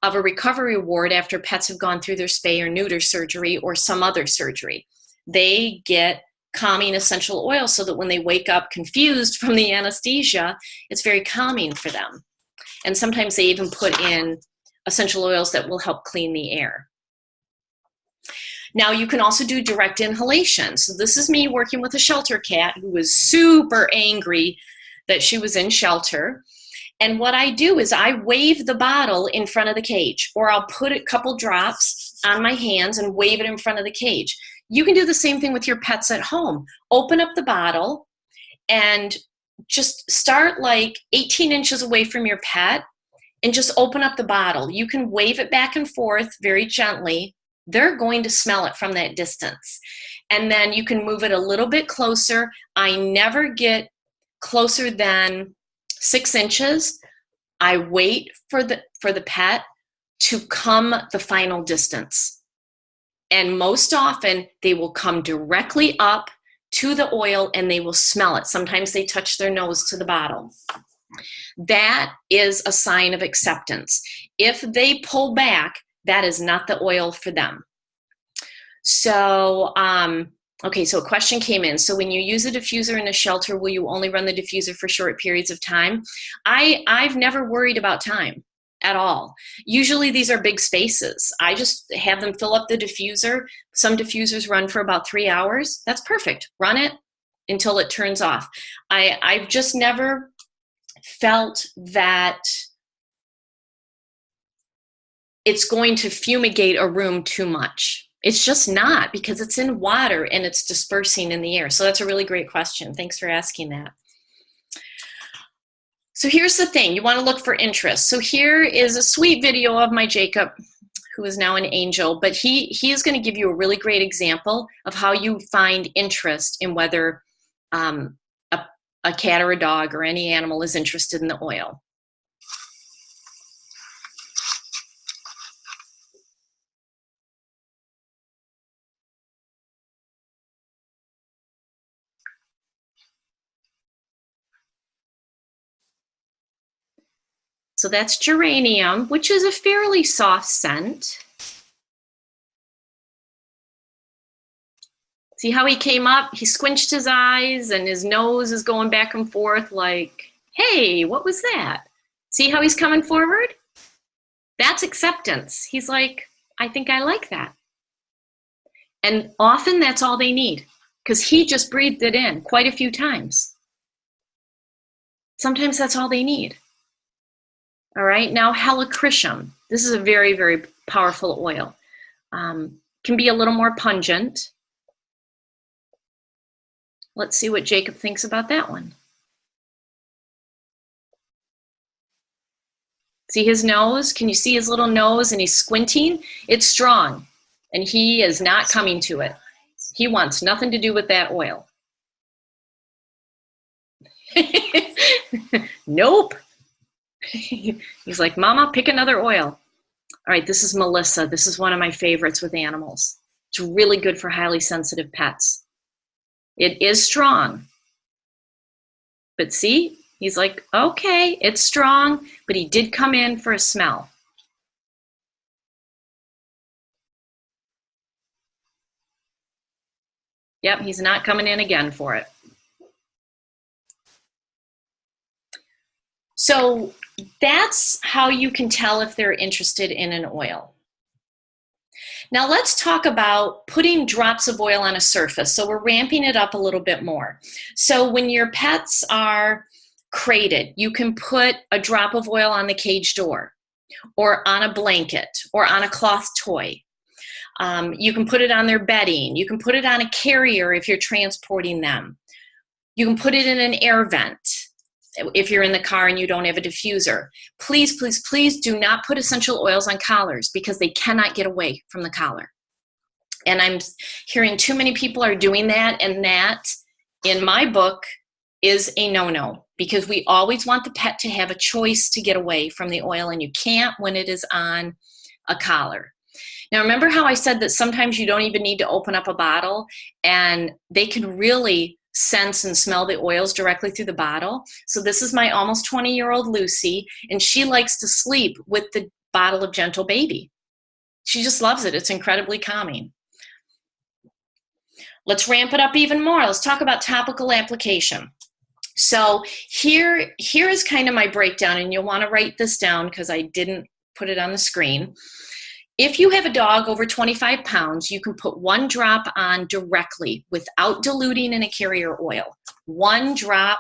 of a recovery ward after pets have gone through their spay or neuter surgery or some other surgery. They get calming essential oil so that when they wake up confused from the anesthesia, it's very calming for them. And sometimes they even put in essential oils that will help clean the air. Now you can also do direct inhalation. So this is me working with a shelter cat who was super angry that she was in shelter. And what I do is I wave the bottle in front of the cage, or I'll put a couple drops on my hands and wave it in front of the cage. You can do the same thing with your pets at home. Open up the bottle and just start like 18 inches away from your pet and just open up the bottle. You can wave it back and forth very gently. They're going to smell it from that distance. And then you can move it a little bit closer. I never get closer than 6 inches. I wait for the pet to come the final distance. And most often, they will come directly up to the oil and they will smell it. Sometimes they touch their nose to the bottle. That is a sign of acceptance. If they pull back, that is not the oil for them. So, okay, so a question came in. So when you use a diffuser in a shelter, will you only run the diffuser for short periods of time? I've never worried about time at all. Usually these are big spaces. I just have them fill up the diffuser. Some diffusers run for about 3 hours. That's perfect. Run it until it turns off. I've just never felt that it's going to fumigate a room too much. It's just not, because it's in water and it's dispersing in the air. So that's a really great question. Thanks for asking that. So here's the thing, you want to look for interest. So here is a sweet video of my Jacob, who is now an angel, but he is going to give you a really great example of how you find interest in whether a cat or a dog or any animal is interested in the oil. So that's geranium, which is a fairly soft scent. See how he came up? He squinched his eyes and his nose is going back and forth like, hey, what was that? See how he's coming forward? That's acceptance. He's like, I think I like that. And often that's all they need, because he just breathed it in quite a few times. Sometimes that's all they need. All right, now helichrysum. This is a very, very powerful oil. Can be a little more pungent. Let's see what Jacob thinks about that one. See his nose? Can you see his little nose and he's squinting? It's strong and he is not coming to it. He wants nothing to do with that oil. Nope. He's like, Mama, pick another oil. All right, this is Melissa. This is one of my favorites with animals. It's really good for highly sensitive pets. It is strong. But see, he's like, okay, it's strong, but he did come in for a smell. Yep, he's not coming in again for it. So that's how you can tell if they're interested in an oil. Now let's talk about putting drops of oil on a surface. So we're ramping it up a little bit more. So when your pets are crated, you can put a drop of oil on the cage door or on a blanket or on a cloth toy. You can put it on their bedding. You can put it on a carrier if you're transporting them. You can put it in an air vent if you're in the car and you don't have a diffuser. Please, please, please do not put essential oils on collars because they cannot get away from the collar. And I'm hearing too many people are doing that, and that, in my book, is a no-no because we always want the pet to have a choice to get away from the oil, and you can't when it is on a collar. Now, remember how I said that sometimes you don't even need to open up a bottle and they can really sense and smell the oils directly through the bottle? So this is my almost 20-year-old Lucy, and she likes to sleep with the bottle of Gentle Baby. She just loves it. It's incredibly calming. Let's ramp it up even more. Let's talk about topical application. So here is kind of my breakdown, and you'll want to write this down because I didn't put it on the screen. If you have a dog over 25 pounds, you can put 1 drop on directly without diluting in a carrier oil. 1 drop.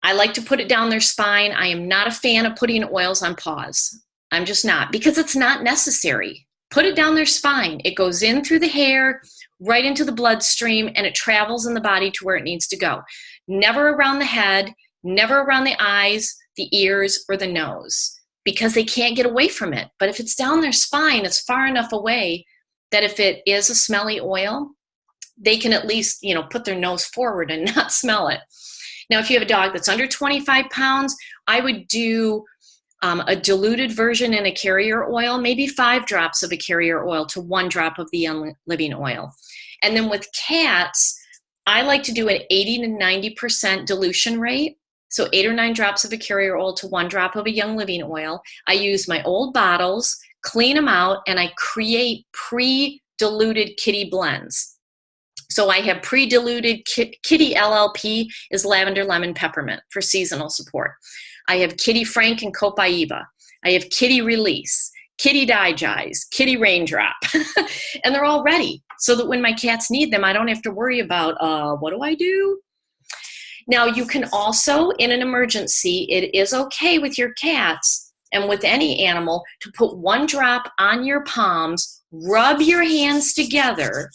I like to put it down their spine. I am not a fan of putting oils on paws. I'm just not, because it's not necessary. Put it down their spine. It goes in through the hair, right into the bloodstream, and it travels in the body to where it needs to go. Never around the head, never around the eyes, the ears, or the nose, because they can't get away from it. But if it's down their spine, it's far enough away that if it is a smelly oil, they can at least, put their nose forward and not smell it. Now, if you have a dog that's under 25 pounds, I would do a diluted version in a carrier oil, maybe 5 drops of a carrier oil to 1 drop of the Young Living oil. And then with cats, I like to do an 80 to 90% dilution rate. So 8 or 9 drops of a carrier oil to 1 drop of a Young Living oil. I use my old bottles, clean them out, and I create pre-diluted kitty blends. So I have pre-diluted kitty LLP is lavender, lemon, peppermint for seasonal support. I have kitty frank and copaiba. I have kitty release, kitty digest, kitty raindrop. And they're all ready so that when my cats need them, I don't have to worry about, what do I do? Now, you can also, in an emergency, it is okay with your cats and with any animal to put 1 drop on your palms, rub your hands together,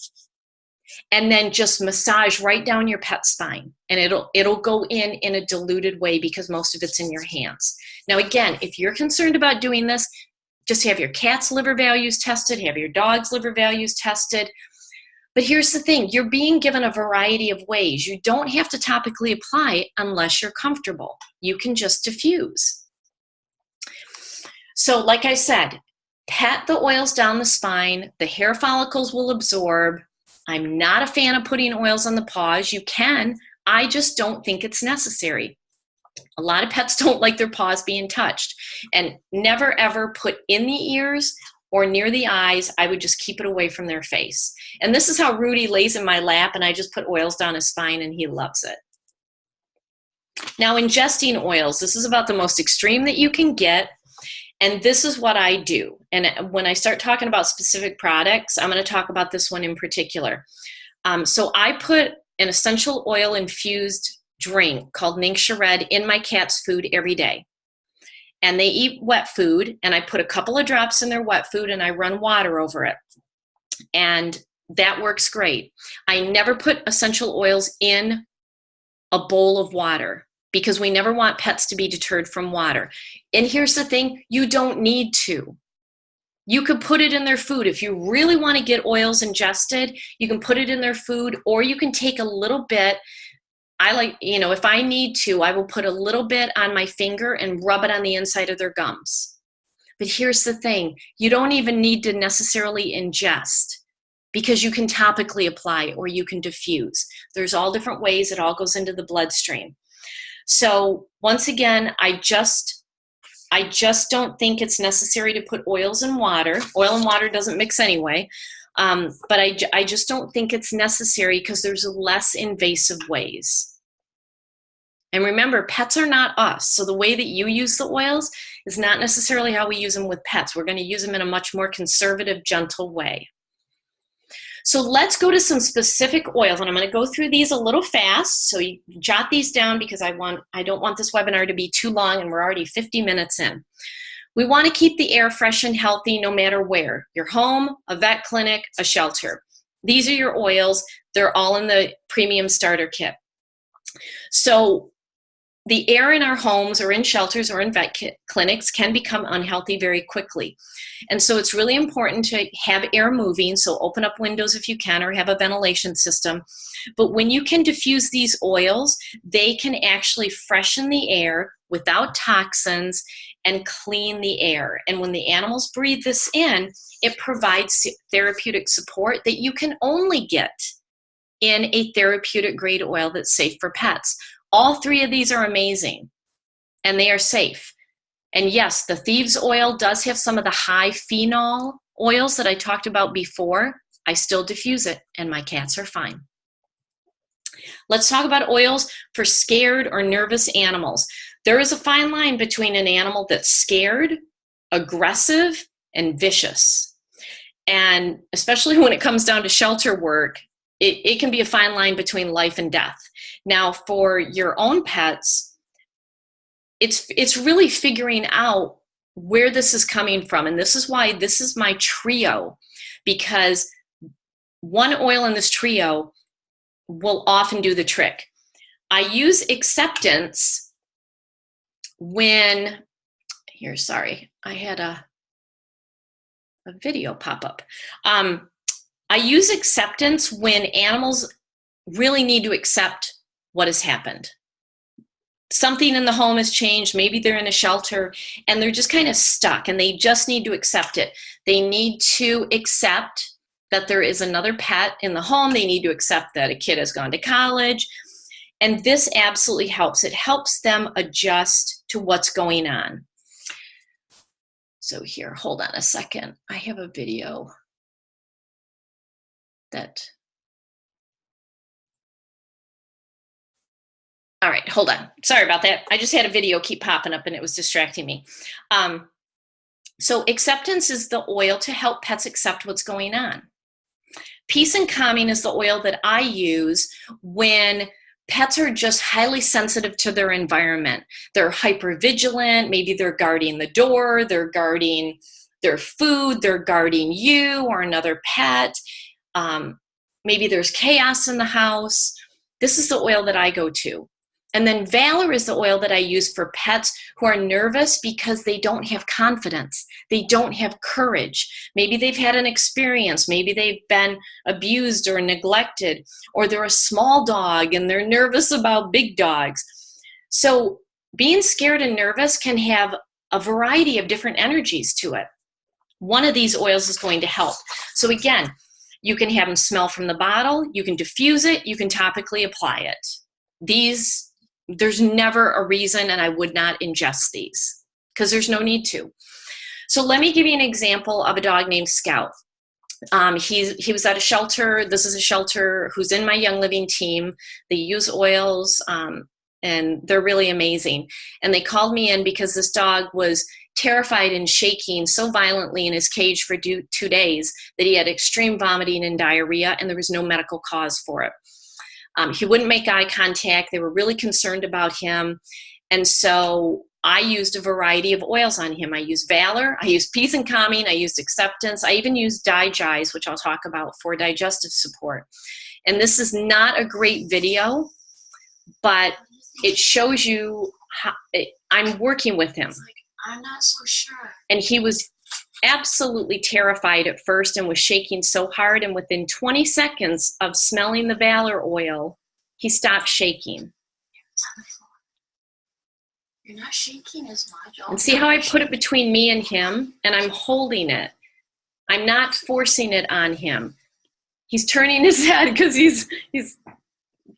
and then just massage right down your pet's spine. And it'll go in a diluted way because most of it's in your hands. Now, again, if you're concerned about doing this, just have your cat's liver values tested, have your dog's liver values tested. But here's the thing, you're being given a variety of ways. You don't have to topically apply unless you're comfortable. You can just diffuse. So like I said, pat the oils down the spine. The hair follicles will absorb. I'm not a fan of putting oils on the paws. You can, I just don't think it's necessary. A lot of pets don't like their paws being touched. And never ever put in the ears or near the eyes. I would just keep it away from their face. And this is how Rudy lays in my lap, and I just put oils down his spine and he loves it. Now, ingesting oils, this is about the most extreme that you can get. And this is what I do. And when I start talking about specific products, I'm going to talk about this one in particular. So I put an essential oil infused drink called Ningxia Red in my cat's food every day. And they eat wet food, and I put a couple of drops in their wet food and I run water over it. And that works great. I never put essential oils in a bowl of water because we never want pets to be deterred from water. And here's the thing, you don't need to. You could put it in their food. If you really want to get oils ingested, you can put it in their food, or you can take a little bit. I like, if I need to, I will put a little bit on my finger and rub it on the inside of their gums. But here's the thing, you don't even need to necessarily ingest, because you can topically apply or you can diffuse. There's all different ways. It all goes into the bloodstream. So once again, I just don't think it's necessary to put oils in water. Oil and water doesn't mix anyway. But I just don't think it's necessary because there's less invasive ways. And remember, pets are not us. So the way that you use the oils is not necessarily how we use them with pets. We're going to use them in a much more conservative, gentle way. So let's go to some specific oils, and I'm going to go through these a little fast. So you jot these down because I don't want this webinar to be too long, and we're already 50 minutes in. We want to keep the air fresh and healthy no matter where. Your home, a vet clinic, a shelter. These are your oils. They're all in the premium starter kit. So the air in our homes or in shelters or in vet clinics can become unhealthy very quickly. And so it's really important to have air moving, so open up windows if you can or have a ventilation system. But when you can diffuse these oils, they can actually freshen the air without toxins and clean the air. And when the animals breathe this in, it provides therapeutic support that you can only get in a therapeutic grade oil that's safe for pets. All three of these are amazing, and they are safe. And yes, the thieves oil does have some of the high phenol oils that I talked about before. I still diffuse it, and my cats are fine. Let's talk about oils for scared or nervous animals. There is a fine line between an animal that's scared, aggressive, and vicious. And especially when it comes down to shelter work, it can be a fine line between life and death. Now, for your own pets, it's really figuring out where this is coming from. And this is why this is my trio, because one oil in this trio will often do the trick. I use acceptance when, here, sorry, I had a video pop up. I use acceptance when animals really need to accept what has happened. Something in the home has changed. Maybe they're in a shelter and they're just kind of stuck and they just need to accept it. They need to accept that there is another pet in the home. They need to accept that a kid has gone to college. And this absolutely helps. It helps them adjust to what's going on. So here, hold on a second. I have a video that, all right, hold on. Sorry about that. I just had a video keep popping up and it was distracting me. So acceptance is the oil to help pets accept what's going on. Peace and calming is the oil that I use when pets are just highly sensitive to their environment. They're hypervigilant. Maybe they're guarding the door. They're guarding their food. They're guarding you or another pet. Maybe there's chaos in the house. This is the oil that I go to. And then Valor is the oil that I use for pets who are nervous because they don't have confidence. They don't have courage. Maybe they've had an experience. Maybe they've been abused or neglected, or they're a small dog and they're nervous about big dogs. So being scared and nervous can have a variety of different energies to it. One of these oils is going to help. So again, you can have them smell from the bottle. You can diffuse it. You can topically apply it. There's never a reason, and I would not ingest these because there's no need to. So let me give you an example of a dog named Scout. He was at a shelter. This is a shelter who's in my Young Living team. They use oils, and they're really amazing. And they called me in because this dog was terrified and shaking so violently in his cage for 2 days that he had extreme vomiting and diarrhea, and there was no medical cause for it. He wouldn't make eye contact. They were really concerned about him. And so I used a variety of oils on him. I used Valor, I used Peace and Calming, I used Acceptance, I even used Digest, which I'll talk about for digestive support. And this is not a great video, but it shows you how I'm working with him. I'm not so sure. And he was absolutely terrified at first and was shaking so hard, and within 20 seconds of smelling the Valor oil, he stopped shaking. You're not shaking as much. And see how I put it between me and him, and I'm holding it. I'm not forcing it on him. He's turning his head because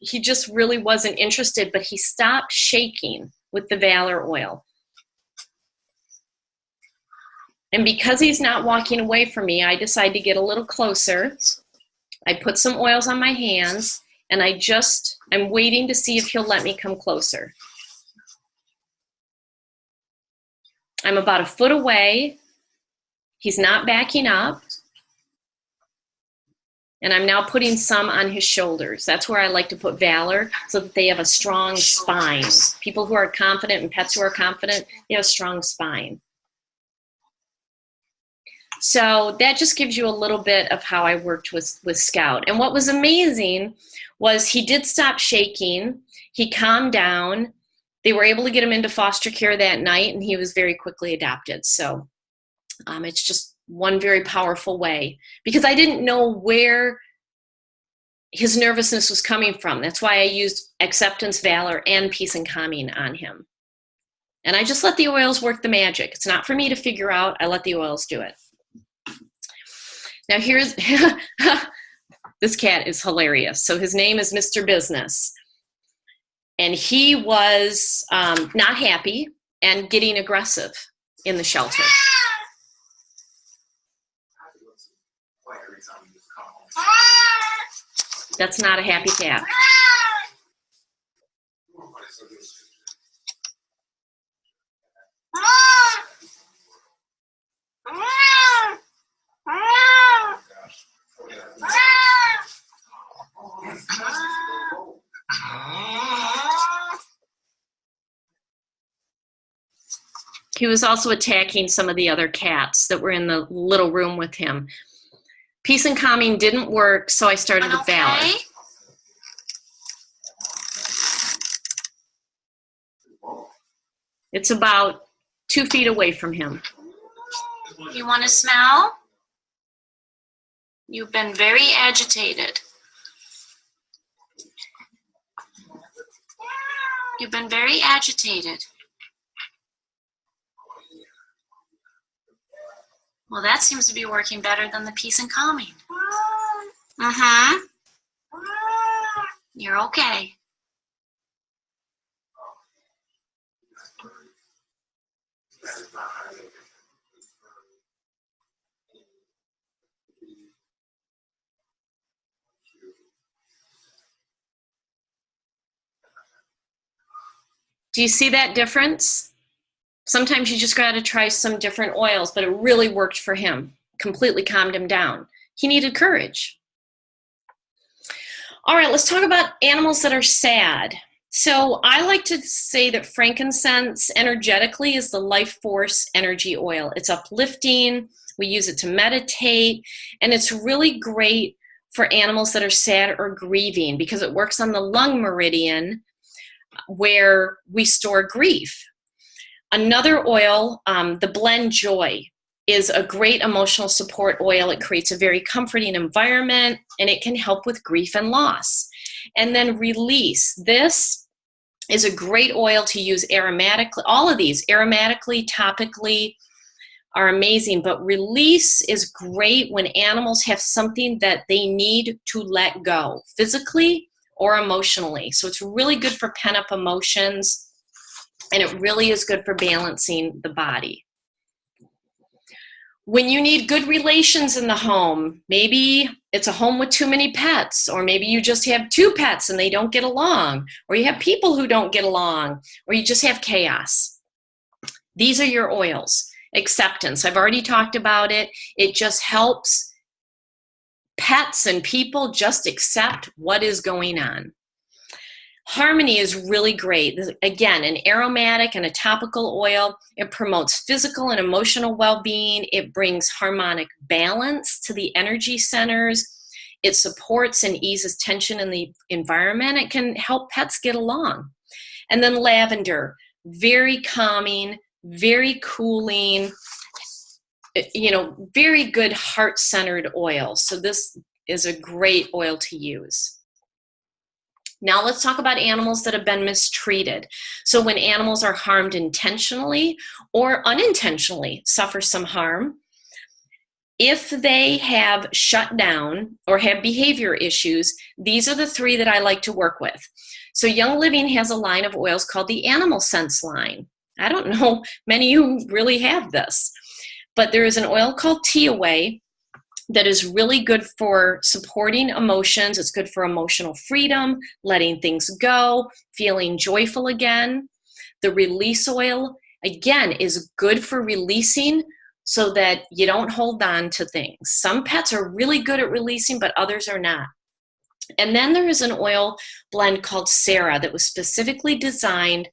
he just really wasn't interested, but he stopped shaking with the Valor oil. And because he's not walking away from me, I decide to get a little closer. I put some oils on my hands, and I'm waiting to see if he'll let me come closer. I'm about a foot away. He's not backing up. And I'm now putting some on his shoulders. That's where I like to put Valor, so that they have a strong spine. People who are confident and pets who are confident, they have a strong spine. So that just gives you a little bit of how I worked with Scout. And what was amazing was he did stop shaking. He calmed down. They were able to get him into foster care that night, and he was very quickly adopted. So it's just one very powerful way, because I didn't know where his nervousness was coming from. That's why I used acceptance, Valor, and peace and calming on him. And I just let the oils work the magic. It's not for me to figure out. I let the oils do it. Now here's, this cat is hilarious. So his name is Mr. Business. And he was not happy and getting aggressive in the shelter. That's not a happy cat. He was also attacking some of the other cats that were in the little room with him. Peace and calming didn't work, so I started with Valor. It's about 2 feet away from him. You want to smell? You've been very agitated. You've been very agitated. Well, that seems to be working better than the peace and calming. You're okay. Do you see that difference? Sometimes you just got to try some different oils, but it really worked for him. Completely calmed him down. He needed courage. All right, let's talk about animals that are sad. So I like to say that frankincense energetically is the life force energy oil. It's uplifting. We use it to meditate, and it's really great for animals that are sad or grieving because it works on the lung meridian where we store grief. Another oil, the Blend Joy, is a great emotional support oil. It creates a very comforting environment, and it can help with grief and loss. And then Release. This is a great oil to use aromatically. All of these, aromatically, topically, are amazing. But Release is great when animals have something that they need to let go, physically or emotionally. So it's really good for pent-up emotions. And it really is good for balancing the body. When you need good relations in the home, maybe it's a home with too many pets, or maybe you just have 2 pets and they don't get along, or you have people who don't get along, or you just have chaos. These are your oils. Acceptance, I've already talked about it. It just helps pets and people just accept what is going on. Harmony is really great. Again, an aromatic and a topical oil. It promotes physical and emotional well-being. It brings harmonic balance to the energy centers. It supports and eases tension in the environment. It can help pets get along. And then lavender, very calming, very cooling, very good heart-centered oil. So this is a great oil to use. Now let's talk about animals that have been mistreated. So when animals are harmed intentionally or unintentionally, suffer some harm, if they have shut down or have behavior issues, these are the 3 that I like to work with. So Young Living has a line of oils called the Animal Sense line. I don't know many of you really have this, but there is an oil called Tea Away that is really good for supporting emotions. It's good for emotional freedom, letting things go, feeling joyful again. The Release Oil, again, is good for releasing so that you don't hold on to things. Some pets are really good at releasing, but others are not. And then there is an oil blend called Sarah that was specifically designed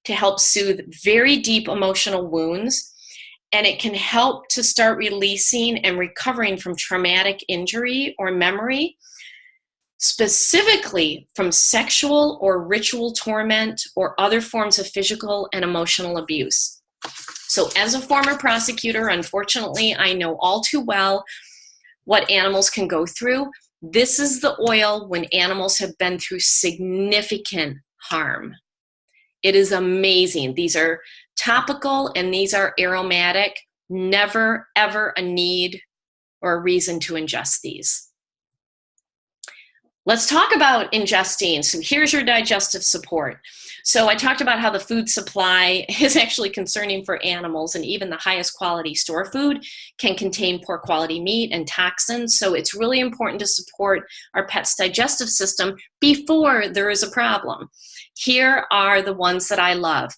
to help soothe very deep emotional wounds. And it can help to start releasing and recovering from traumatic injury or memory, specifically from sexual or ritual torment or other forms of physical and emotional abuse. So as a former prosecutor, unfortunately, I know all too well what animals can go through. This is the oil when animals have been through significant harm. It is amazing. These are topical and these are aromatic. Never, ever a need or a reason to ingest these. Let's talk about ingesting. So here's your digestive support. So I talked about how the food supply is actually concerning for animals, and even the highest quality store food can contain poor quality meat and toxins. So it's really important to support our pet's digestive system before there is a problem. Here are the ones that I love.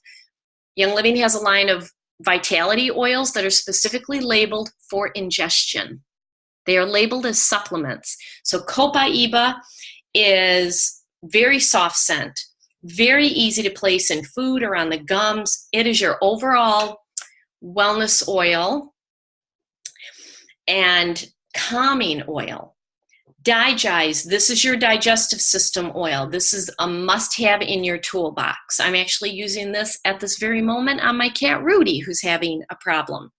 Young Living has a line of vitality oils that are specifically labeled for ingestion. They are labeled as supplements. So Copaiba is very soft scent, very easy to place in food or on the gums. It is your overall wellness oil and calming oil. Digest, this is your digestive system oil. This is a must-have in your toolbox. I'm actually using this at this very moment on my cat Rudy, who's having a problem.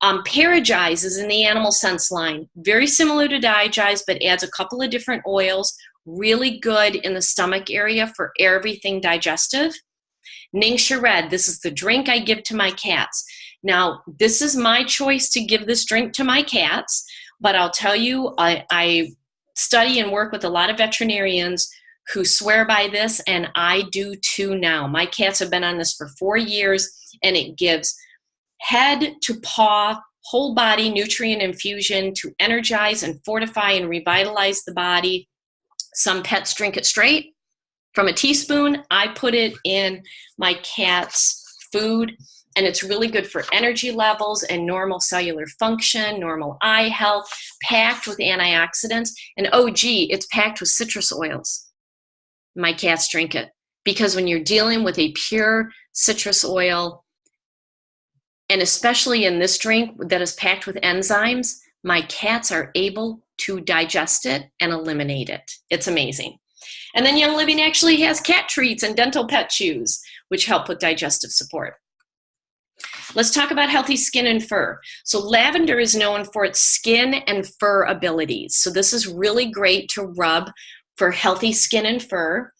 Paragize is in the Animal Sense line. Very similar to Digest, but adds a couple of different oils. Really good in the stomach area for everything digestive. Ningxia Red, this is the drink I give to my cats. Now, this is my choice to give this drink to my cats, but I'll tell you, I study and work with a lot of veterinarians who swear by this, and I do too now. My cats have been on this for 4 years, and it gives head to paw, whole body nutrient infusion to energize and fortify and revitalize the body. Some pets drink it straight from a teaspoon. I put it in my cat's food, and it's really good for energy levels and normal cellular function, normal eye health, packed with antioxidants. And oh gee, it's packed with citrus oils. My cats drink it because when you're dealing with a pure citrus oil, and especially in this drink that is packed with enzymes, my cats are able to digest it and eliminate it. It's amazing. And then Young Living actually has cat treats and dental pet chews, which help with digestive support. Let's talk about healthy skin and fur. So lavender is known for its skin and fur abilities. So this is really great to rub for healthy skin and fur.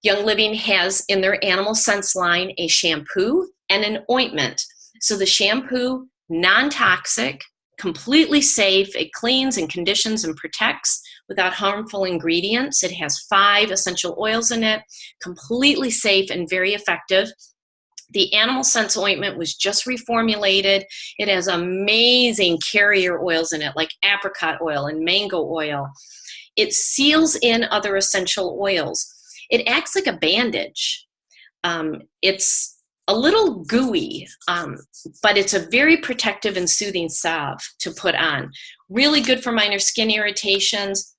Young Living has in their Animal Sense line a shampoo and an ointment. So the shampoo, non-toxic, completely safe. It cleans and conditions and protects without harmful ingredients. It has 5 essential oils in it, completely safe and very effective. The Animal Sense ointment was just reformulated. It has amazing carrier oils in it, like apricot oil and mango oil. It seals in other essential oils. It acts like a bandage. It's a little gooey, but it's a very protective and soothing salve to put on. Really good for minor skin irritations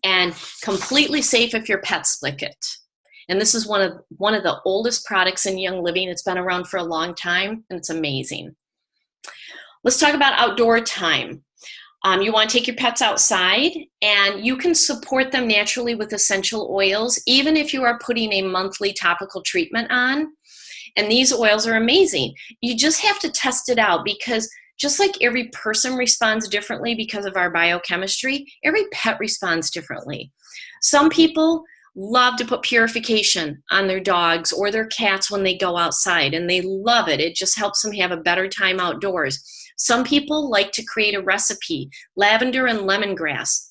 and completely safe if your pets lick it. And this is one of the oldest products in Young Living. It's been around for a long time, and it's amazing. Let's talk about outdoor time. You want to take your pets outside, and you can support them naturally with essential oils, even if you are putting a monthly topical treatment on. And these oils are amazing. You just have to test it out, because just like every person responds differently because of our biochemistry, every pet responds differently. Some people love to put purification on their dogs or their cats when they go outside, and they love it. It just helps them have a better time outdoors. Some people like to create a recipe. Lavender and lemongrass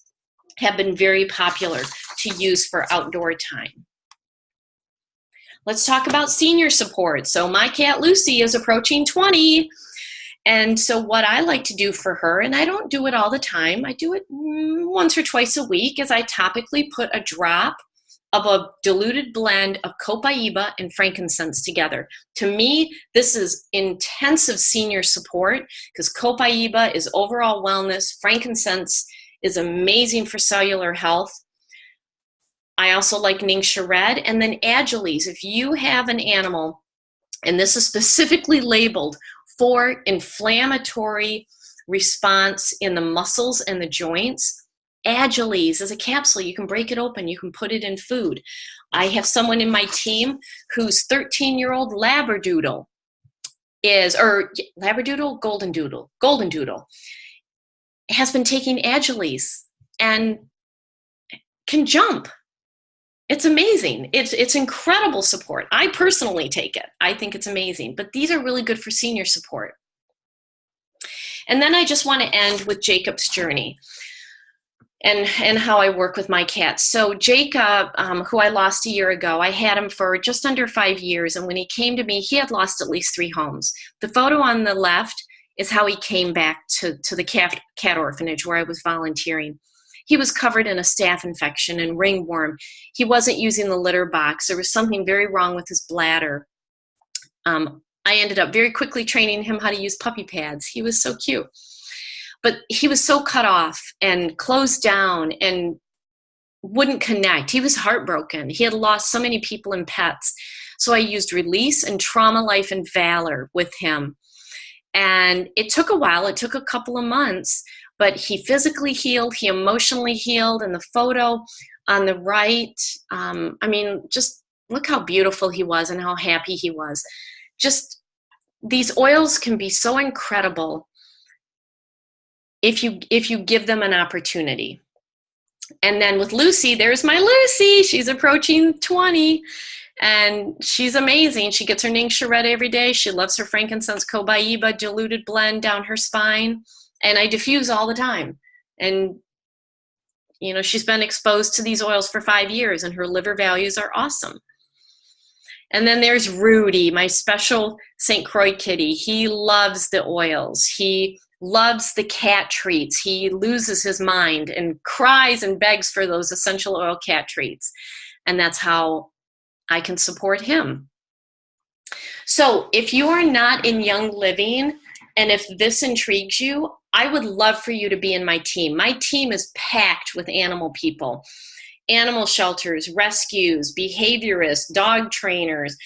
have been very popular to use for outdoor time. Let's talk about senior support. So my cat Lucy is approaching 20. And so what I like to do for her, and I don't do it all the time, I do it once or twice a week, is I topically put a drop of a diluted blend of copaiba and frankincense together. To me, this is intensive senior support because copaiba is overall wellness. Frankincense is amazing for cellular health. I also like Ningxia Red. And then Agiles. If you have an animal, and this is specifically labeled for inflammatory response in the muscles and the joints, Agiles is a capsule. You can break it open. You can put it in food. I have someone in my team whose 13-year-old Labradoodle Golden Doodle has been taking Agiles and can jump. It's amazing. It's incredible support. I personally take it. I think it's amazing. But these are really good for senior support. And then I just want to end with Jacob's journey and how I work with my cats. So Jacob, who I lost a year ago, I had him for just under 5 years. And when he came to me, he had lost at least 3 homes. The photo on the left is how he came back to the cat orphanage where I was volunteering. He was covered in a staph infection and ringworm. He wasn't using the litter box. There was something very wrong with his bladder. I ended up very quickly training him how to use puppy pads. He was so cute. But he was so cut off and closed down and wouldn't connect. He was heartbroken. He had lost so many people and pets. So I used release and trauma, life, and valor with him. And it took a while. It took a couple of months. But he physically healed. He emotionally healed. And the photo on the right, just look how beautiful he was and how happy he was. Just these oils can be so incredible if you give them an opportunity. And then with Lucy, there's my Lucy. She's approaching 20, and she's amazing. She gets her Ningxia Red every day. She loves her frankincense copaiba diluted blend down her spine, and I diffuse all the time. And she's been exposed to these oils for 5 years, and her liver values are awesome. And then there's Rudy, my special St. Croix kitty. He loves the oils. He loves the cat treats. He loses his mind and cries and begs for those essential oil cat treats. And that's how I can support him. So if you are not in Young Living, and if this intrigues you, I would love for you to be in my team. My team is packed with animal people, animal shelters, rescues, behaviorists, dog trainers,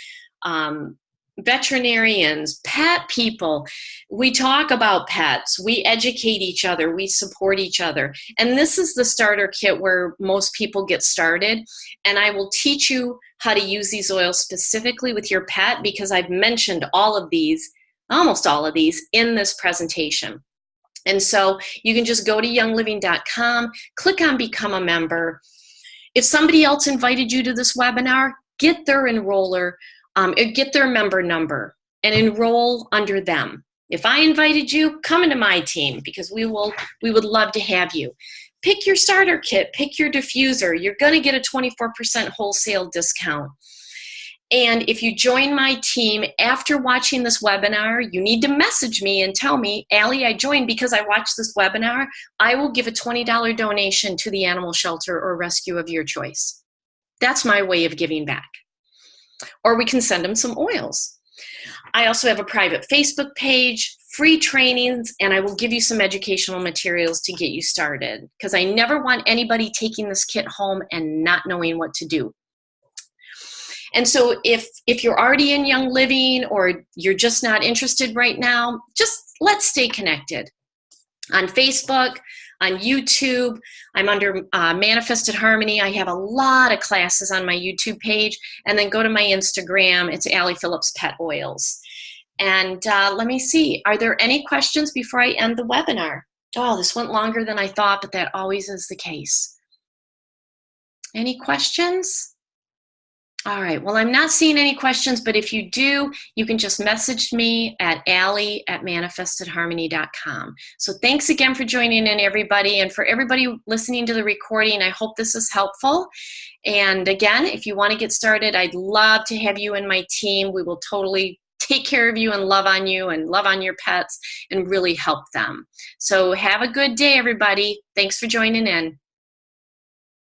veterinarians, pet people. We talk about pets. We educate each other. We support each other. And this is the starter kit where most people get started. And I will teach you how to use these oils specifically with your pet because I've mentioned almost all of these in this presentation. And so you can just go to youngliving.com, click on Become a Member. If somebody else invited you to this webinar, get their enroller, get their member number and enroll under them. If I invited you, come into my team because we would love to have you. Pick your starter kit, pick your diffuser. You're going to get a 24% wholesale discount. And if you join my team after watching this webinar, you need to message me and tell me, Allie, I joined because I watched this webinar. I will give a $20 donation to the animal shelter or rescue of your choice. That's my way of giving back. Or we can send them some oils. I also have a private Facebook page, free trainings, and I will give you some educational materials to get you started because I never want anybody taking this kit home and not knowing what to do. And so if you're already in Young Living or you're just not interested right now, just let's stay connected. On Facebook, on YouTube, I'm under Manifested Harmony. I have a lot of classes on my YouTube page. And then go to my Instagram. It's Allie Phillips Pet Oils. And let me see. Are there any questions before I end the webinar? Oh, this went longer than I thought, but that always is the case. Any questions? All right, well, I'm not seeing any questions, but if you do, you can just message me at Allie@manifestedharmony.com. So thanks again for joining in, everybody. And for everybody listening to the recording, I hope this is helpful. And again, if you want to get started, I'd love to have you in my team. We will totally take care of you and love on your pets and really help them. So have a good day, everybody. Thanks for joining in.